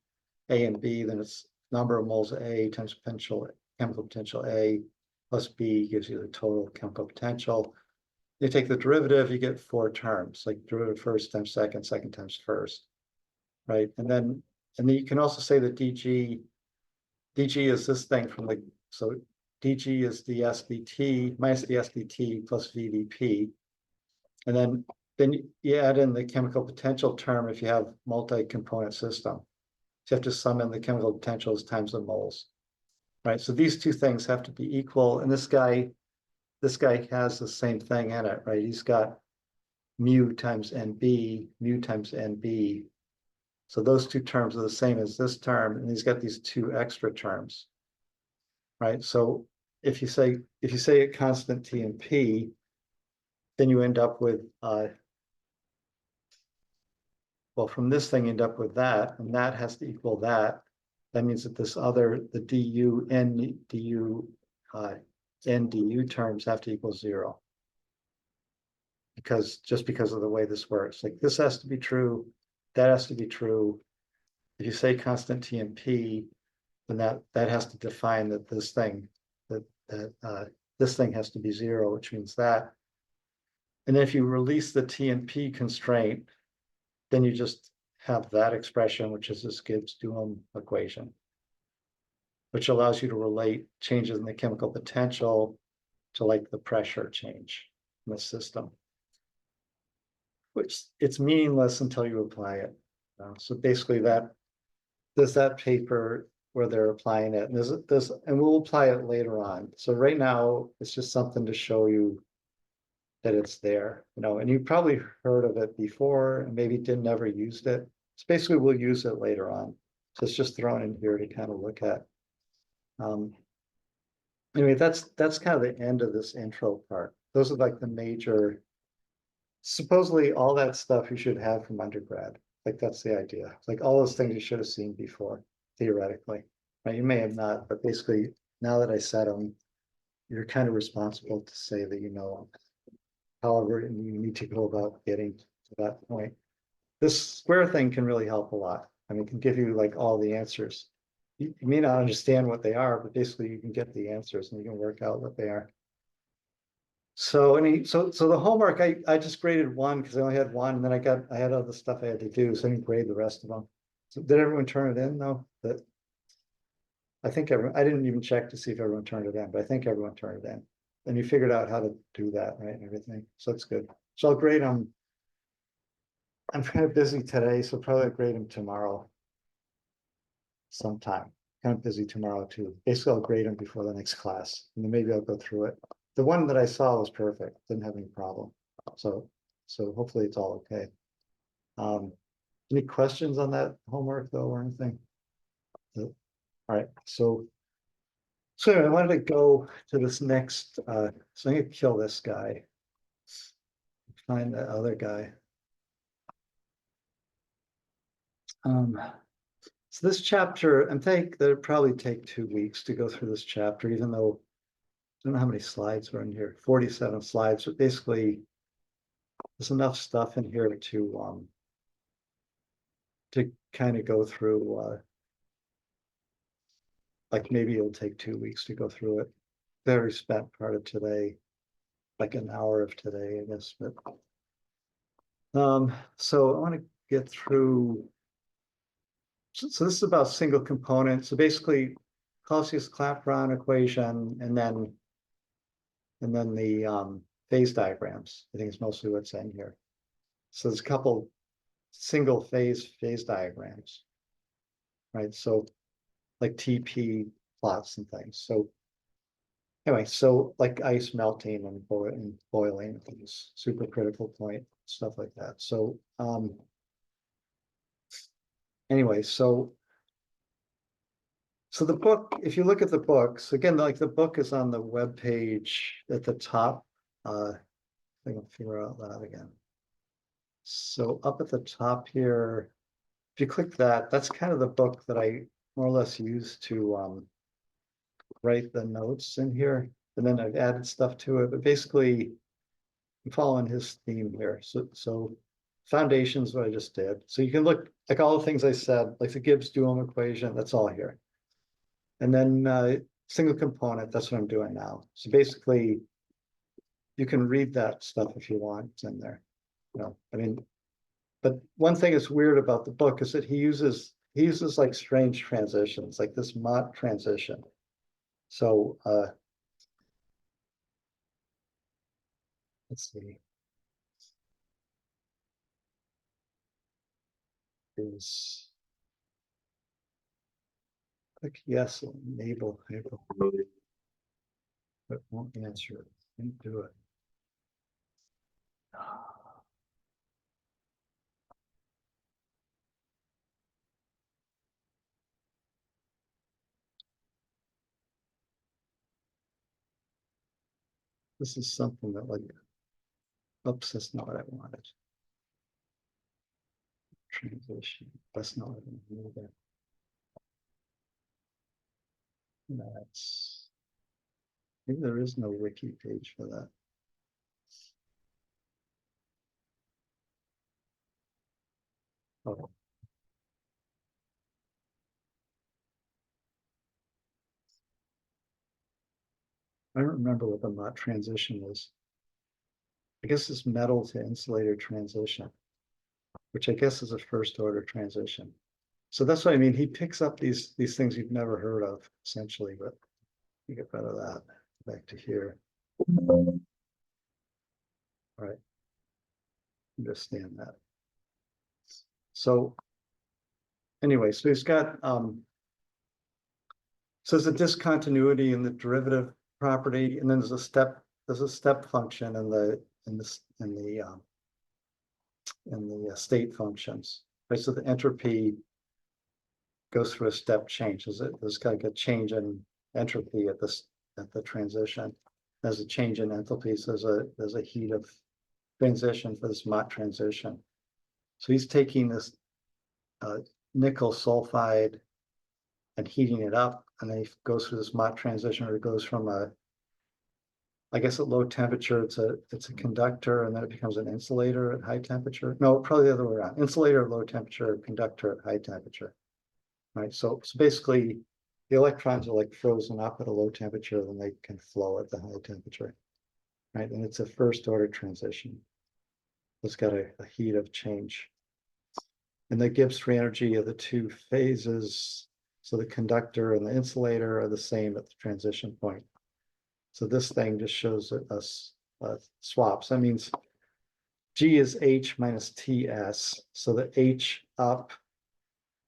[SPEAKER 1] A and B, then it's number of moles A times chemical potential A plus B gives you the total chemical potential. You take the derivative, you get 4 terms, like derivative first times second, second times first, right? And then you can also say that dG is this thing from so dG is the SDT minus the SDT plus VDP. And then you add in the chemical potential term if you have multi-component system. So you have to sum in the chemical potentials times the moles, right? So these two things have to be equal. And this guy has the same thing in it, right? He's got mu times NB, mu times NB. So those two terms are the same as this term, and he's got these 2 extra terms, right? So if you say a constant T and P, then you end up with well, from this thing, you end up with that, and that has to equal that. That means that this other, the du, n du, n du terms have to equal 0. Just because of the way this works. Like this has to be true, that has to be true. If you say constant T and P, then that has to define that this thing, this thing has to be 0, which means that. And then if you release the T and P constraint, then you just have that expression, which is this Gibbs-Duhem equation, which allows you to relate changes in the chemical potential to like the pressure change in the system, which it's meaningless until you apply it. So basically there's that paper where they're applying it, and and we'll apply it later on. So right now it's just something to show you that it's there, and you probably heard of it before and maybe never used it. So basically we'll use it later on. So it's just thrown in here to kind of look at. Anyway, that's kind of the end of this intro part. Those are like the major, supposedly all that stuff you should have from undergrad. Like that's the idea. Like all those things you should have seen before, theoretically. Right? You may have not, but basically now that I said them, you're kind of responsible to say that you know them. However, you need to go about getting to that point. This square thing can really help a lot. I mean, it can give you like all the answers. You may not understand what they are, but basically you can get the answers and you can work out what they are. So the homework, I just graded 1 because I only had 1, and then I had other stuff I had to do, so I didn't grade the rest of them. So did everyone turn it in though? I think I didn't even check to see if everyone turned it in, but I think everyone turned it in. And you figured out how to do that, right? And everything. So that's good. So I'll grade them. I'm kind of busy today, so probably I'll grade them tomorrow. Sometime. Kind of busy tomorrow too. Basically, I'll grade them before the next class, and then maybe I'll go through it. The one that I saw was perfect. Didn't have any problem. So hopefully it's all okay. Any questions on that homework though, or anything? All right. So anyway, I wanted to go to this next. So I'm gonna kill this guy. Find that other guy. So this chapter, I think that it'd probably take 2 weeks to go through this chapter, even though I don't know how many slides are in here. 47 slides. But basically, there's enough stuff in here to kind of go through. Like maybe it'll take 2 weeks to go through it. Very spent part of today, like an hour of today, I guess. But so I want to get through. So this is about single component. So basically, Clausius-Clapeyron equation, and then the phase diagrams. I think it's mostly what's in here. So there's a couple single phase diagrams, right? So like TP plots and things. So anyway, so like ice melting and boiling things, supercritical point, stuff like that. So anyway, so the book, if you look at the books, again, like the book is on the web page at the top. I think I'll figure out that again. So up at the top here, if you click that, that's kind of the book that I more or less use to write the notes in here. And then I've added stuff to it, but basically I'm following his theme here. So foundations, what I just did. So you can look like all the things I said, like the Gibbs-Duhem equation, that's all here. And then single component, that's what I'm doing now. So basically, you can read that stuff if you want, it's in there. I mean, but one thing that's weird about the book is that he uses like strange transitions, like this Mott transition. So let's see. Is click yes, enable paper. But won't answer it. Can't do it. This is something that like, oops, that's not what I wanted. transition. That's not what I need there. That's, maybe there is no wiki page for that. Oh. I don't remember what the Mott transition is. I guess it's metal to insulator transition, which I guess is a first order transition. So that's what I mean. He picks up these things you've never heard of, essentially, but you get rid of that. Back to here. All right. Understand that. So anyway, so he's got so there's a discontinuity in the derivative property, and then there's a step function in the state functions. Right. So the entropy goes through a step change. There's like a change in entropy at the transition. There's a change in enthalpy. So there's a heat of transition for this Mott transition. So he's taking this nickel sulfide and heating it up, and then he goes through this Mott transition where it goes from I guess at low temperature, it's a conductor, and then it becomes an insulator at high temperature. No, probably the other way around. Insulator at low temperature, conductor at high temperature. Right. So basically the electrons are like frozen up at a low temperature, then they can flow at the high temperature. Right. And it's a first order transition. It's got a heat of change. And the Gibbs free energy of the two phases, so the conductor and the insulator, are the same at the transition point. So this thing just shows us swaps. That means G is H minus TS. So the H up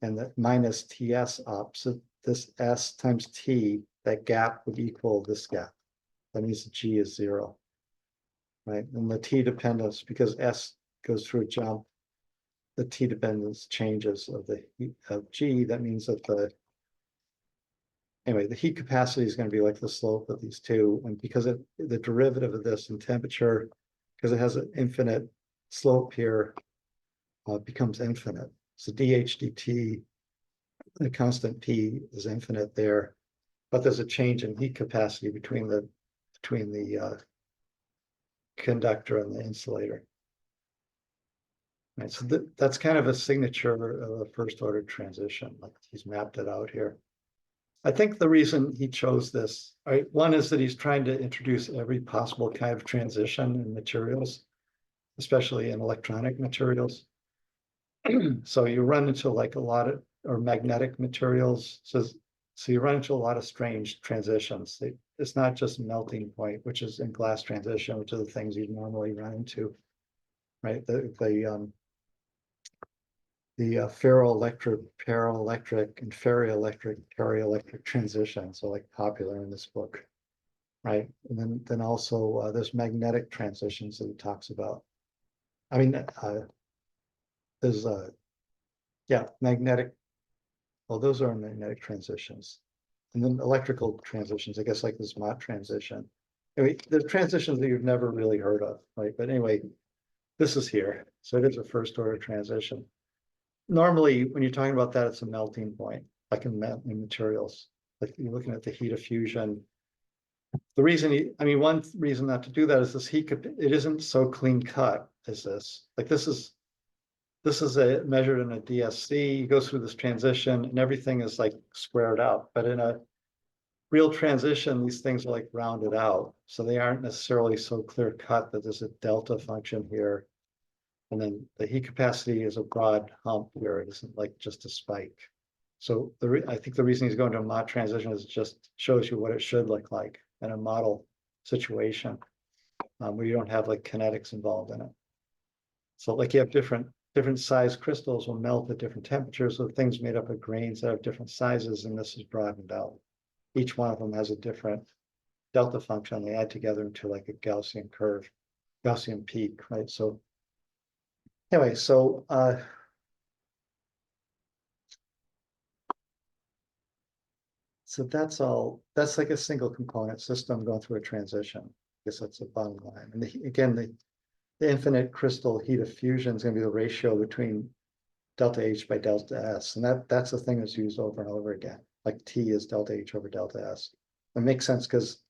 [SPEAKER 1] and the minus TS up. So this S times T, that gap would equal this gap. That means the G is 0. Right. And the T dependence, because S goes through a jump, the T dependence changes of G. That means that anyway, the heat capacity is going to be like the slope of these two. And because the derivative of this in temperature, because it has an infinite slope here, becomes infinite. So dH dt, the constant P is infinite there, but there's a change in heat capacity between the conductor and the insulator. Right, so that's kind of a signature of a first order transition. Like he's mapped it out here. I think the reason he chose this, right, one is that he's trying to introduce every possible kind of transition in materials, especially in electronic materials. So you run into like a lot of, or magnetic materials. So you run into a lot of strange transitions. It's not just melting point, which is in glass transition, which are the things you'd normally run into, right? The ferroelectric, paraelectric, and ferroelectric, paraelectric transitions are like popular in this book, right? And then also there's magnetic transitions that he talks about. I mean, there's magnetic. Well, those are magnetic transitions, and then electrical transitions. I guess like this Mott transition. Anyway, there's transitions that you've never really heard of, right? But anyway, this is here, so it is a first order transition. Normally, when you're talking about that, it's a melting point, like in materials. Like you're looking at the heat of fusion. The reason, one reason not to do that is this heat. It isn't so clean cut as this. Like this is measured in a DSC. You go through this transition, and everything is like squared out. But in a real transition, these things are like rounded out, so they aren't necessarily so clear cut that there's a delta function here. And then the heat capacity is a broad hump here. It isn't like just a spike. So I think the reason he's going to a Mott transition is just shows you what it should look like in a model situation where you don't have like kinetics involved in it. So like you have different size crystals will melt at different temperatures. So things made up of grains that have different sizes, and this is broadened out. Each one of them has a different delta function. They add together into like a Gaussian curve, Gaussian peak, right? So anyway, so that's all. That's like a single component system going through a transition. I guess that's the bottom line. And again, the infinite crystal heat of fusion is going to be the ratio between delta H by delta S. And that's the thing that's used over and over again. Like T is delta H over delta S. It makes sense because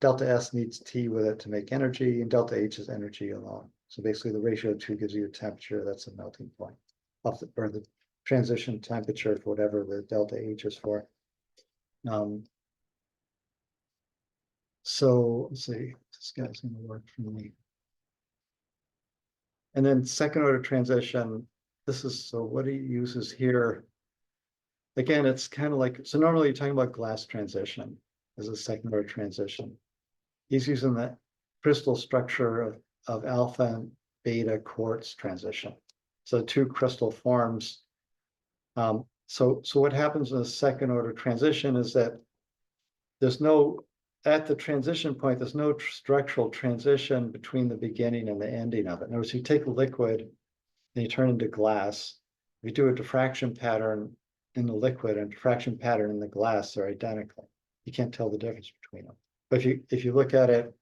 [SPEAKER 1] delta S needs T with it to make energy, and delta H is energy alone. So basically the ratio of 2 gives you a temperature, that's a melting point of the, or the transition temperature for whatever the delta H is for. So let's see, this guy's gonna work for me. And then second order transition, this is, so what he uses here. Again, it's kind of like, so normally you're talking about glass transition as a second order transition. He's using the crystal structure of alpha and beta quartz transition. So two crystal forms. So what happens in a second order transition is that there's no, at the transition point, there's no structural transition between the beginning and the ending of it. In other words, you take a liquid and you turn into glass. If you do a diffraction pattern in the liquid and diffraction pattern in the glass, they're identical. You can't tell the difference between them. But if you look at it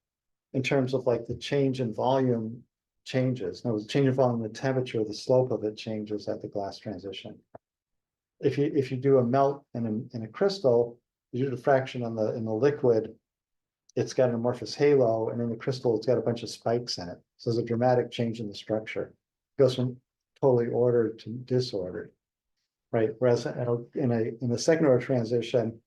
[SPEAKER 1] in terms of like the change in volume changes, now the change in volume, the temperature, the slope of it changes at the glass transition. If you do a melt in a crystal, you do diffraction in the liquid, it's got an amorphous halo, and in the crystal, it's got a bunch of spikes in it. So there's a dramatic change in the structure. It goes from totally ordered to disordered, right? Whereas in a second order transition,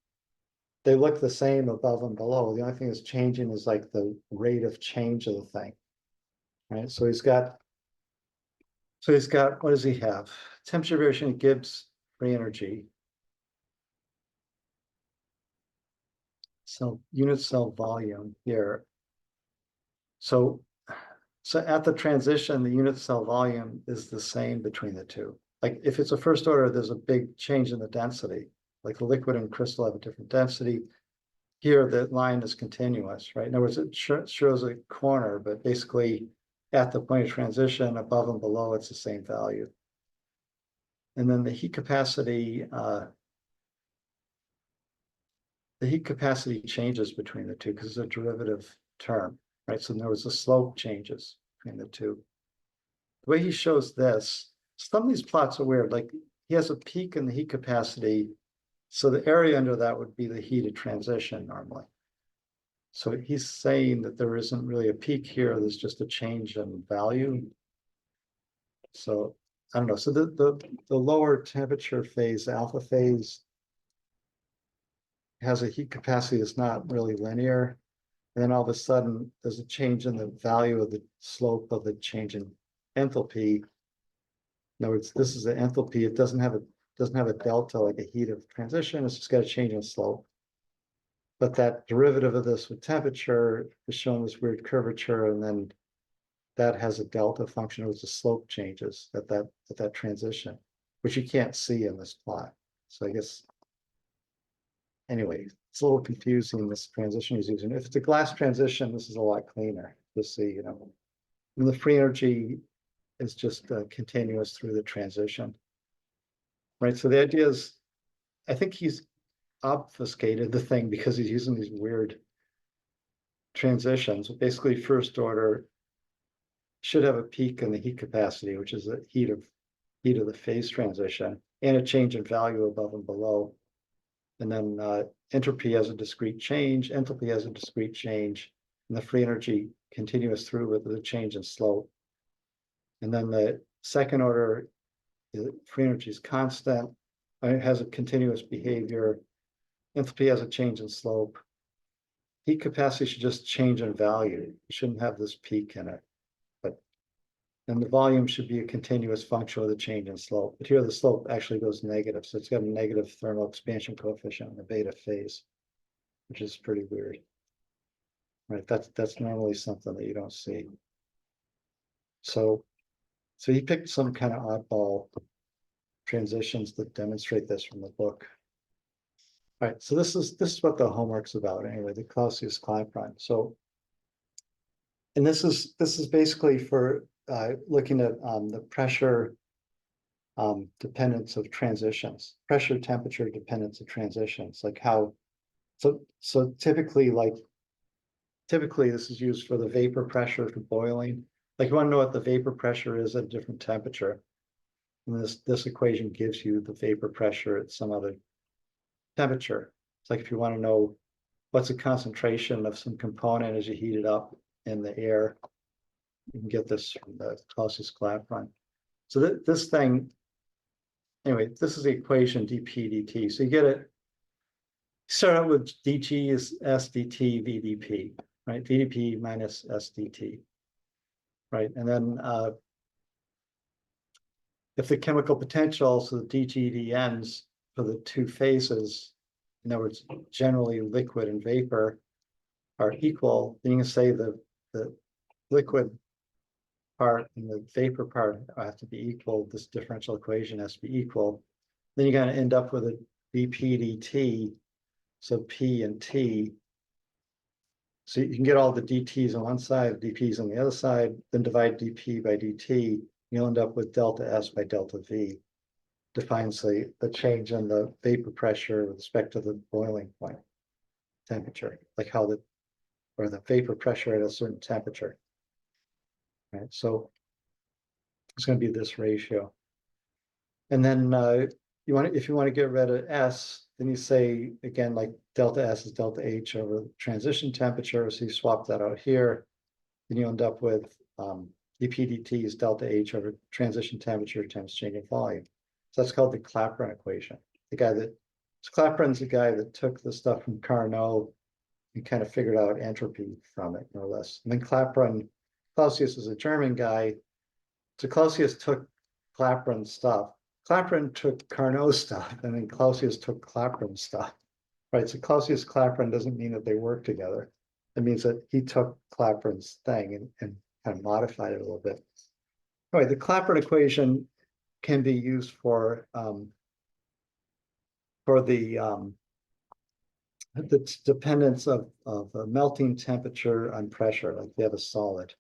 [SPEAKER 1] they look the same above and below. The only thing that's changing is like the rate of change of the thing, right? So he's got, what does he have? Temperature variation in Gibbs free energy. So unit cell volume here. So at the transition, the unit cell volume is the same between the two. Like if it's a first order, there's a big change in the density. Like the liquid and crystal have a different density. Here, the line is continuous, right? In other words, it shows a corner, but basically at the point of transition, above and below, it's the same value. And then the heat capacity changes between the two because it's a derivative term, right? So in other words, the slope changes between the two. The way he shows this, some of these plots are weird. Like he has a peak in the heat capacity. So the area under that would be the heated transition normally. So he's saying that there isn't really a peak here. There's just a change in value. So I don't know. So the lower temperature phase, alpha phase, has a heat capacity that's not really linear. And then all of a sudden, there's a change in the value of the slope of the change in enthalpy. In other words, this is the enthalpy. It doesn't have a delta like a heat of transition. It's just got a change in slope. But that derivative of this with temperature is showing this weird curvature, and then that has a delta function, which the slope changes at that transition, which you can't see in this plot. So I guess anyway, it's a little confusing, this transition he's using. If it's a glass transition, this is a lot cleaner to see, you know. And the free energy is just continuous through the transition, right? So the idea is, I think he's obfuscated the thing because he's using these weird transitions. Basically, first order should have a peak in the heat capacity, which is the heat of the phase transition, and a change in value above and below. And then entropy has a discrete change, enthalpy has a discrete change, and the free energy continuous through with the change in slope. And then the second order, the free energy is constant, it has a continuous behavior, enthalpy has a change in slope. Heat capacity should just change in value. You shouldn't have this peak in it. And the volume should be a continuous function of the change in slope. But here the slope actually goes negative. So it's got a negative thermal expansion coefficient in the beta phase, which is pretty weird. Right, that's normally something that you don't see. So he picked some kind of oddball transitions that demonstrate this from the book. All right, so this is what the homework's about anyway, the Clausius-Clapeyron. So, and this is basically for looking at the pressure dependence of transitions, pressure temperature dependence of transitions, like how, so typically this is used for the vapor pressure for boiling. Like you want to know what the vapor pressure is at a different temperature. And this equation gives you the vapor pressure at some other temperature. It's like if you want to know what's the concentration of some component as you heat it up in the air, you can get this from the Clausius-Clapeyron. So this thing, anyway, this is the equation dp dt. So you get it, start out with dg is s dt vdp, right? vdp minus s dt, right? And then if the chemical potential, so the dgdn's for the two phases, in other words, generally liquid and vapor, are equal, then you can say the liquid part and the vapor part have to be equal. This differential equation has to be equal. Then you're going to end up with a dp dt, so p and t. So you can get all the dt's on one side, dp's on the other side, then divide dp by dt. You'll end up with delta S by delta V. Defines the change in the vapor pressure with respect to the boiling point temperature, like how or the vapor pressure at a certain temperature. Right, so it's going to be this ratio. And then if you want to get rid of S, then you say again, like delta S is delta H over transition temperature. So you swap that out here, then you end up with dp dt is delta H over transition temperature times change in volume. So that's called the Clapeyron equation. Clapeyron's the guy that took the stuff from Carnot and kind of figured out entropy from it, more or less. And then Clausius is a German guy. So Clausius took Clapeyron's stuff. Clapeyron took Carnot's stuff, and then Clausius took Clapeyron's stuff. Right, so Clausius-Clapeyron doesn't mean that they work together. It means that he took Clapeyron's thing and kind of modified it a little bit. All right, the Clapeyron equation can be used for the dependence of a melting temperature on pressure, like you have a solid,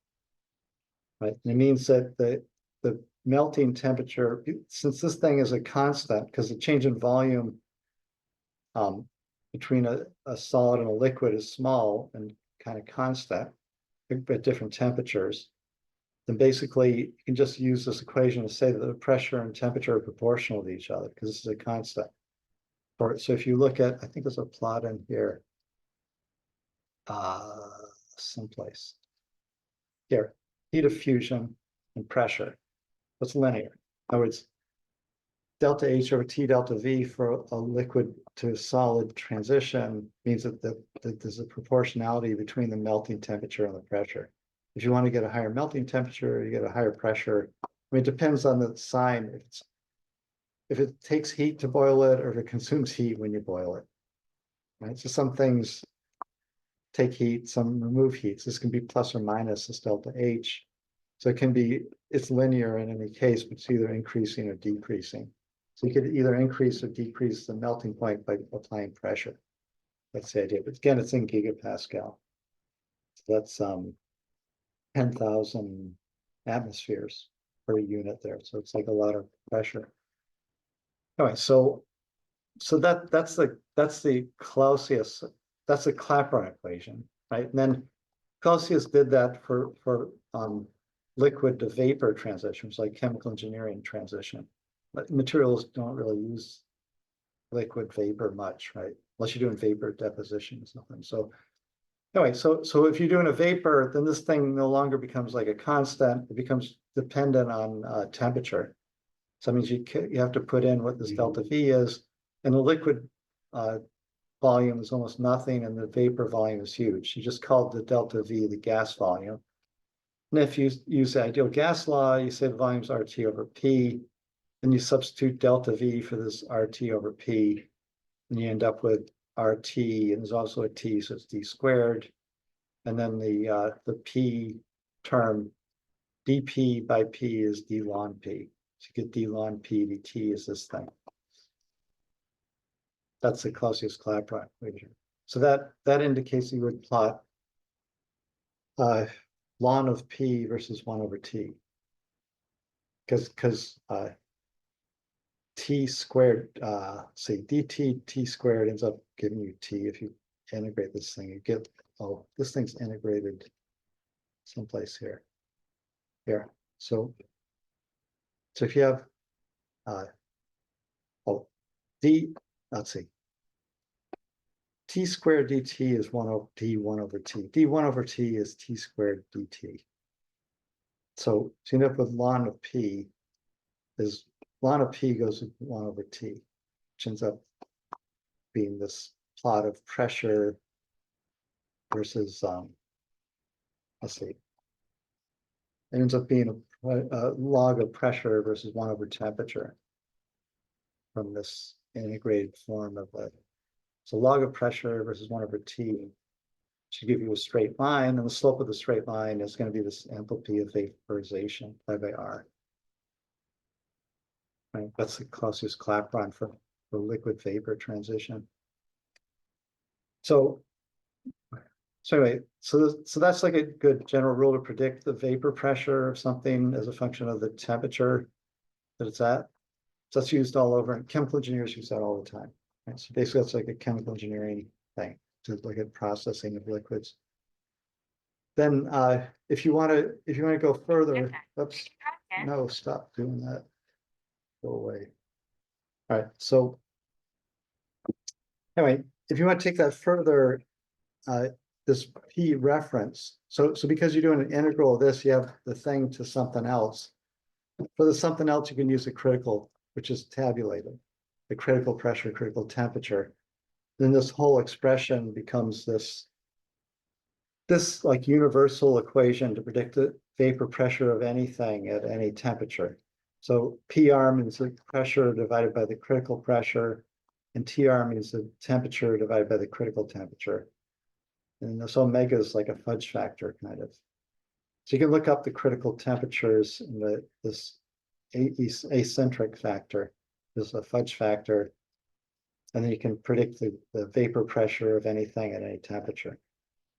[SPEAKER 1] right? And it means that the melting temperature, since this thing is a constant, because the change in volume between a solid and a liquid is small and kind of constant at different temperatures, then basically you can just use this equation to say that the pressure and temperature are proportional to each other because this is a constant. So if you look at, I think there's a plot in here, someplace. Here, heat of fusion and pressure. It's linear. In other words, delta H over T delta V for a liquid to solid transition means that there's a proportionality between the melting temperature and the pressure. If you want to get a higher melting temperature, you get a higher pressure. I mean, it depends on the sign. If it takes heat to boil it or if it consumes heat when you boil it, right? So some things take heat, some remove heat. So this can be plus or minus this delta H. So it's linear in any case, but it's either increasing or decreasing. So you could either increase or decrease the melting point by applying pressure. That's the idea. But again, it's in gigapascal. So that's 10,000 atmospheres per unit there. So it's like a lot of pressure. Anyway, so that's the Clausius, that's the Clapeyron equation, right? And then Clausius did that for liquid to vapor transitions, like chemical engineering transition. But materials don't really use liquid vapor much, right? Unless you're doing vapor deposition or something. So anyway, so if you're doing a vapor, then this thing no longer becomes like a constant. It becomes dependent on temperature. So that means you have to put in what this delta V is, and the liquid volume is almost nothing, and the vapor volume is huge. You just called the delta V the gas volume. And if you use the ideal gas law, you say the volume's RT over P, and you substitute delta V for this RT over P, and you end up with RT, and there's also a T, so it's D squared. And then the P term, dP by P is D ln P. So you get D ln P dt is this thing. That's the Clausius-Clapeyron equation. So that indicates you would plot ln of P versus 1 over T. Because T squared, say dt T squared ends up giving you T. If you integrate this thing, you get, this thing's integrated someplace here. So if you have let's see. T squared dt is 1 over d1 over t. d1 over t is t squared dt. So you end up with ln of p is ln of p goes with 1 over t, which ends up being this plot of pressure versus let's see. It ends up being a log of pressure versus 1 over temperature from this integrated form of a. So log of pressure versus 1 over t should give you a straight line, and the slope of the straight line is going to be this enthalpy of vaporization, pi by r. Right, that's the Clausius-Clapeyron for liquid vapor transition. So anyway, so that's like a good general rule to predict the vapor pressure of something as a function of the temperature that it's at. So that's used all over, and chemical engineers use that all the time. Right? So basically, that's like a chemical engineering thing to look at processing of liquids. Then, if you want to go further, oops, no, stop doing that. Go away. All right. So anyway, if you want to take that further, this P reference. So because you're doing an integral of this, you have the thing to something else. For the something else, you can use a critical, which is tabulated, the critical pressure, critical temperature. Then this whole expression becomes this like universal equation to predict the vapor pressure of anything at any temperature. So PR means the pressure divided by the critical pressure, and TR means the temperature divided by the critical temperature. And this omega is like a fudge factor kind of. So you can look up the critical temperatures in this acentric factor. This is a fudge factor. And then you can predict the vapor pressure of anything at any temperature.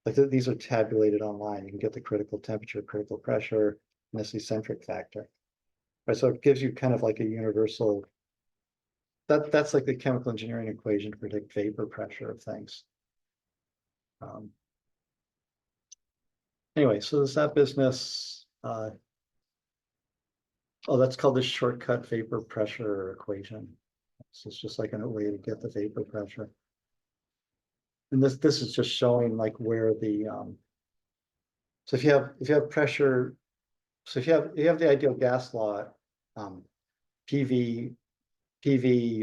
[SPEAKER 1] Like these are tabulated online. You can get the critical temperature, critical pressure, and this eccentric factor. Right, so it gives you kind of like a universal, that's like the chemical engineering equation to predict vapor pressure of things. Anyway, so there's that business. Oh, that's called the shortcut vapor pressure equation. So it's just like a way to get the vapor pressure. And this is just showing like where the so if you have pressure, so if you have the ideal gas law, PV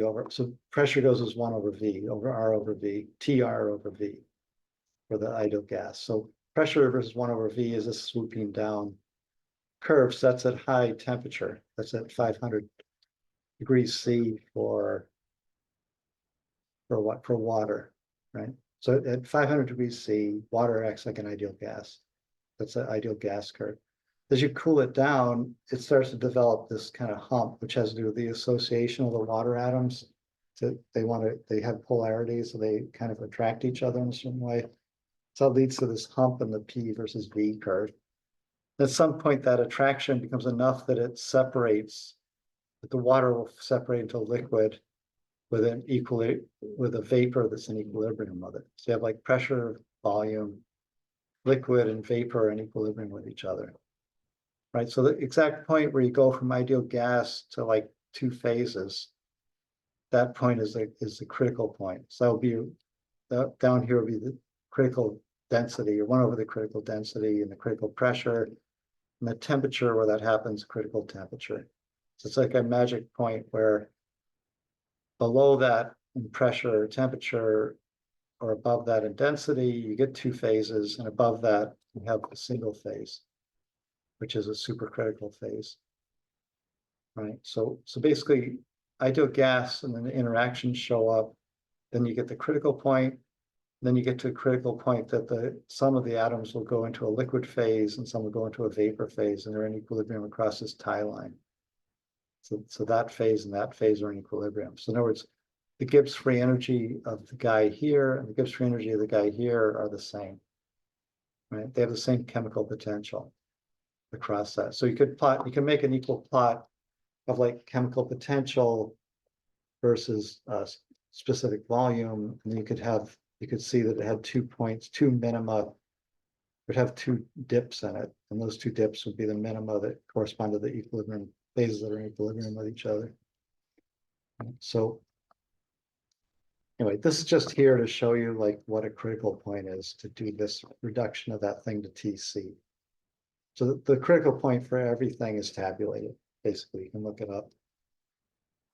[SPEAKER 1] over, so pressure goes as 1 over V over R over V, TR over V for the ideal gas. So pressure versus 1 over V is a swooping down curve. So that's at high temperature. That's at 500 degrees C for what? For water, right? So at 500 degrees C, water acts like an ideal gas. That's an ideal gas curve. As you cool it down, it starts to develop this kind of hump, which has to do with the association of the water atoms. So they have polarity, so they kind of attract each other in a certain way. So it leads to this hump in the P versus V curve. At some point, that attraction becomes enough that it separates, that the water will separate into a liquid with a vapor that's in equilibrium with it. So you have like pressure, volume, liquid, and vapor in equilibrium with each other. Right. So the exact point where you go from ideal gas to like 2 phases, that point is the critical point. So that'll be down here will be the critical density, or 1 over the critical density, and the critical pressure, and the temperature where that happens, critical temperature. So it's like a magic point where below that in pressure or temperature, or above that in density, you get 2 phases, and above that you have a single phase, which is a supercritical phase. Right. So basically, ideal gas and then the interactions show up. Then you get the critical point. Then you get to a critical point that some of the atoms will go into a liquid phase and some will go into a vapor phase, and they're in equilibrium across this tie line. So that phase and that phase are in equilibrium. So in other words, the Gibbs free energy of the guy here and the Gibbs free energy of the guy here are the same. Right? They have the same chemical potential across that. So you can make an equal plot of like chemical potential versus specific volume, and you could see that it had 2 points, 2 minima. It would have 2 dips in it, and those 2 dips would be the minima that correspond to the equilibrium phases that are in equilibrium with each other. So anyway, this is just here to show you like what a critical point is to do this reduction of that thing to TC. So the critical point for everything is tabulated. Basically, you can look it up.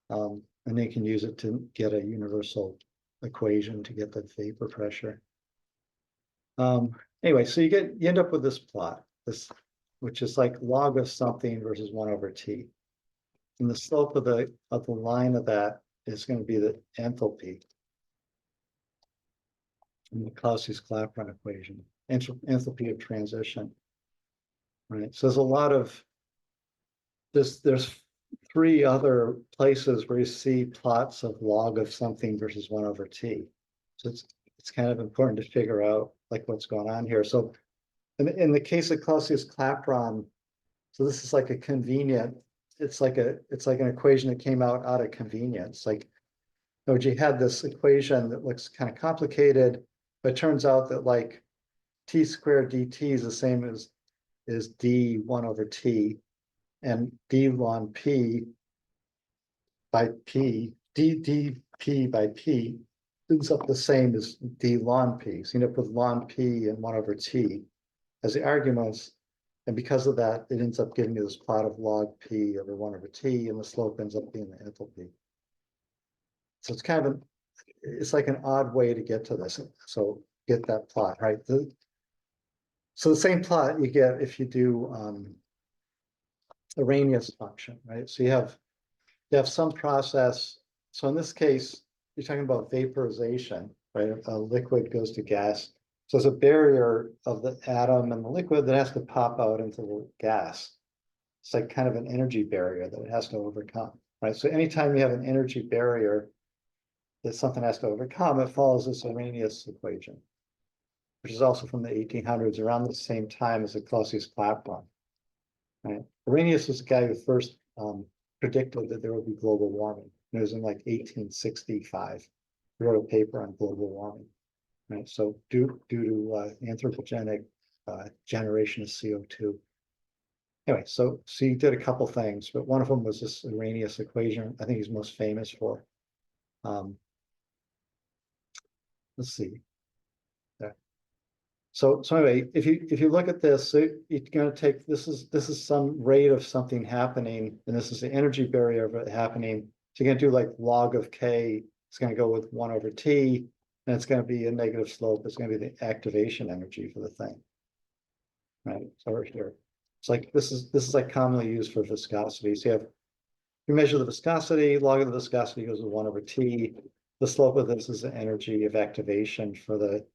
[SPEAKER 1] And then you can use it to get a universal equation to get the vapor pressure. Anyway, so you end up with this plot, which is like log of something versus 1/t. And the slope of the line of that is going to be the enthalpy in the Clausius-Clapeyron equation, enthalpy of transition. Right. So there's a lot of there's 3 other places where you see plots of log of something versus 1/t. So it's kind of important to figure out like what's going on here. So in the case of Clausius-Clapeyron, so this is like a convenient, it's like an equation that came out of convenience. Like, you had this equation that looks kind of complicated, but it turns out that like t squared dt is the same as d 1/t, and d ln p by p, dp by p ends up the same as d ln p. So you end up with ln p and 1/t as the arguments. And because of that, it ends up giving you this plot of log p over 1/t, and the slope ends up being the enthalpy. So it's kind of it's like an odd way to get to this. So get that plot, right? So the same plot you get if you do Arrhenius function, right? So you have some process. So in this case, you're talking about vaporization, right? A liquid goes to gas. So there's a barrier of the atom and the liquid that has to pop out into the gas. It's like kind of an energy barrier that it has to overcome, right? So anytime you have an energy barrier that something has to overcome, it follows this Arrhenius equation, which is also from the 1800s, around the same time as the Clausius-Clapeyron. Right? Arrhenius was the guy who first predicted that there would be global warming. It was in like 1865. He wrote a paper on global warming. Right? So due to anthropogenic generation of CO2. Anyway, so he did a couple things, but one of them was this Arrhenius equation. I think he's most famous for. Let's see. There. So anyway, if you look at this, so you're going to take this is some rate of something happening, and this is the energy barrier of it happening. So you're going to do like log of k. It's going to go with 1/t, and it's going to be a negative slope. It's going to be the activation energy for the thing. Right. So over here, it's like this is like commonly used for viscosity. So you measure the viscosity, log of the viscosity goes with 1/t. The slope of this is the energy of activation for the,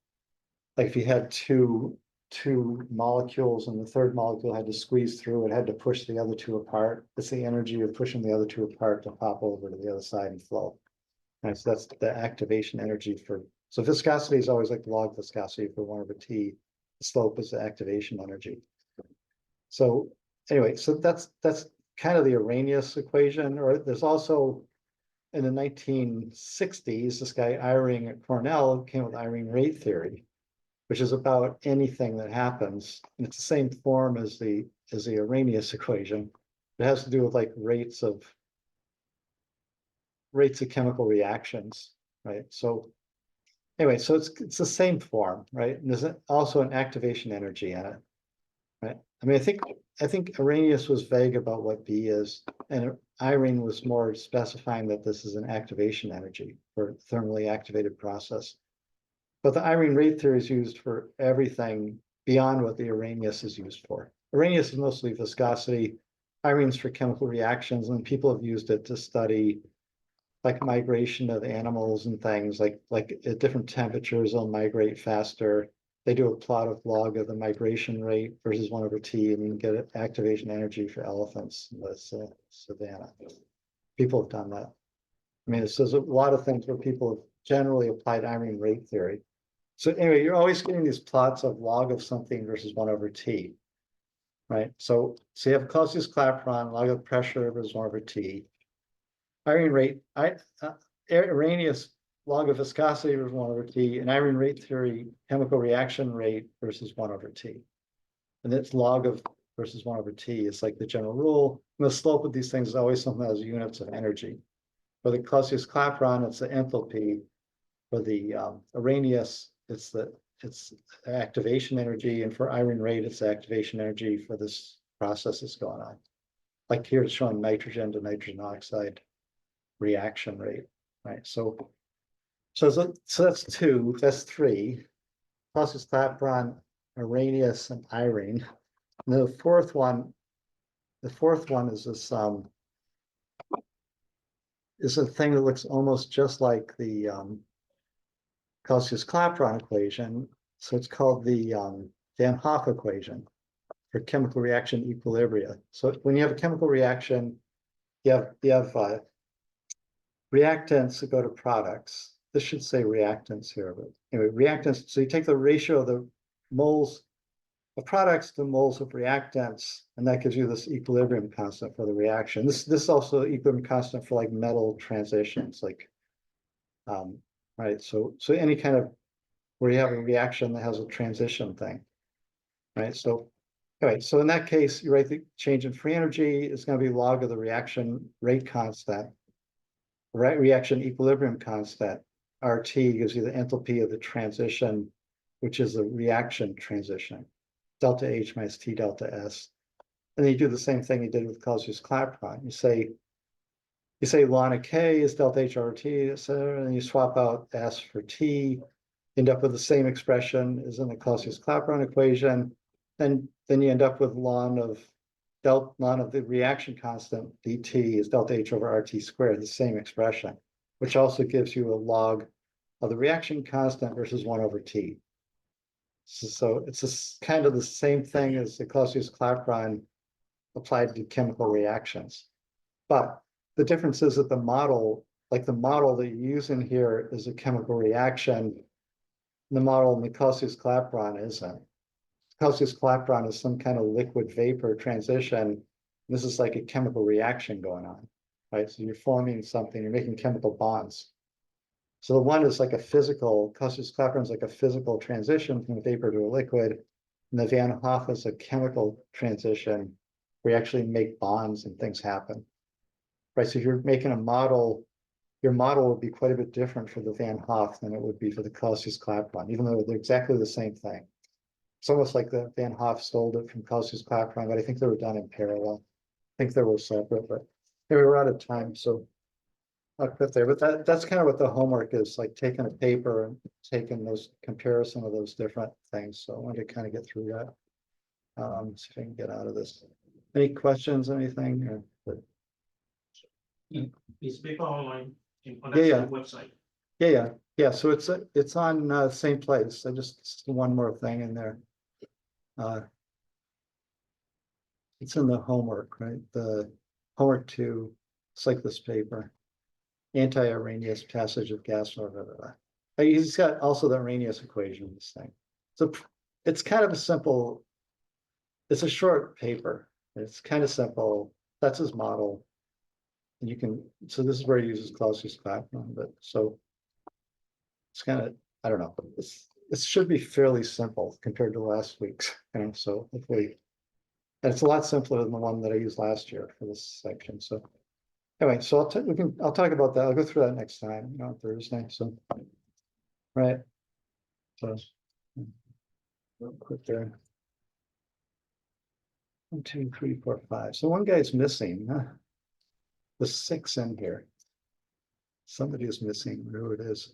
[SPEAKER 1] like if you had two molecules and the third molecule had to squeeze through, it had to push the other 2 apart. It's the energy of pushing the other 2 apart to pop over to the other side and flow. And so that's the activation energy for, so viscosity is always like log viscosity for 1/t. The slope is the activation energy. So anyway, so that's kind of the Arrhenius equation. Or there's also in the 1960s, this guy Eyring at Cornell came with Eyring rate theory, which is about anything that happens. And it's the same form as the Arrhenius equation. It has to do with like rates of chemical reactions, right? So anyway, so it's the same form, right? And there's also an activation energy in it, right? I mean, I think Arrhenius was vague about what B is, and Eyring was more specifying that this is an activation energy for thermally activated process. But the Eyring rate theory is used for everything beyond what the Arrhenius is used for. Arrhenius is mostly viscosity. Eyring's for chemical reactions, and people have used it to study like migration of animals and things, like at different temperatures, they'll migrate faster. They do a plot of log of the migration rate versus 1/t, and you can get activation energy for elephants in the savannah. People have done that. I mean, there's a lot of things where people have generally applied Eyring rate theory. So anyway, you're always getting these plots of log of something versus 1/t, right? So you have Clausius-Clapeyron, log of pressure versus 1/t. Eyring rate, Arrhenius log of viscosity versus 1/t, and Eyring rate theory, chemical reaction rate versus 1/t. And it's log of versus 1/t. It's like the general rule. And the slope of these things is always something that has units of energy. For the Clausius-Clapeyron, it's the enthalpy. For the Arrhenius, it's activation energy, and for iron rate, it's the activation energy for this process that's going on. Like here, it's showing nitrogen to nitrogen oxide reaction rate, right? So that's two, that's three. Clausius-Clapeyron, Arrhenius, and Irene. And the fourth one is this is a thing that looks almost just like the Clausius-Clapeyron equation. So it's called the Van Hoff equation for chemical reaction equilibria. So when you have a chemical reaction, you have reactants that go to products. This should say reactants here, but anyway, reactants. So you take the ratio of the moles of products to moles of reactants, and that gives you this equilibrium constant for the reaction. This is also equilibrium constant for like metal transitions, like right. So any kind of where you have a reaction that has a transition thing, right? So anyway, so in that case, you write the change in free energy is going to be log of the reaction rate constant, right? Reaction equilibrium constant. RT gives you the enthalpy of the transition, which is the reaction transition, delta H minus T delta S. And then you do the same thing you did with Clausius-Clapeyron. You say ln of K is delta H RT, etc., and you swap out S for T, end up with the same expression as in the Clausius-Clapeyron equation. Then you end up with ln of the reaction constant dt is delta H over RT squared, the same expression, which also gives you a log of the reaction constant versus 1 over T. So it's kind of the same thing as the Clausius-Clapeyron applied to chemical reactions. But the difference is that the model, like the model that you use in here is a chemical reaction. The model in the Clausius-Clapeyron isn't. Clausius-Clapeyron is some kind of liquid vapor transition. This is like a chemical reaction going on, right? So you're forming something, you're making chemical bonds. So the one is like a physical, Clausius-Clapeyron is like a physical transition from a vapor to a liquid. And the Van Hoff is a chemical transition where you actually make bonds and things happen, right? So if you're making a model, your model would be quite a bit different for the Van Hoff than it would be for the Clausius-Clapeyron, even though they're exactly the same thing. It's almost like the Van Hoff stole it from Clausius-Clapeyron, but I think they were done in parallel. I think they were separate, but anyway, we're out of time, so I'll quit there. But that's kind of what the homework is, like taking a paper and taking those comparison of those different things. So I wanted to kind of get through that. See if I can get out of this. Any questions, anything?
[SPEAKER 2] Is paper online on
[SPEAKER 1] Yeah.
[SPEAKER 2] that website?
[SPEAKER 1] Yeah. So it's on the same place. I just one more thing in there. It's in the homework, right? The homework 2, it's like this paper. Anti-Arrhenius passage of gas. Blah, blah, blah. He's got also the Arrhenius equation, this thing. So it's kind of a simple, it's a short paper. It's kind of simple. That's his model. And you can, so this is where he uses Clausius-Clapeyron, but so it's kind of, I don't know, it should be fairly simple compared to last week's, so hopefully, and it's a lot simpler than the one that I used last year for this section. So anyway, so I'll talk about that. I'll go through that next time, on Thursday. So, right. So, real quick there. 1, 2, 3, 4, 5. So one guy's missing. The 6 in here. Somebody is missing. Who it is?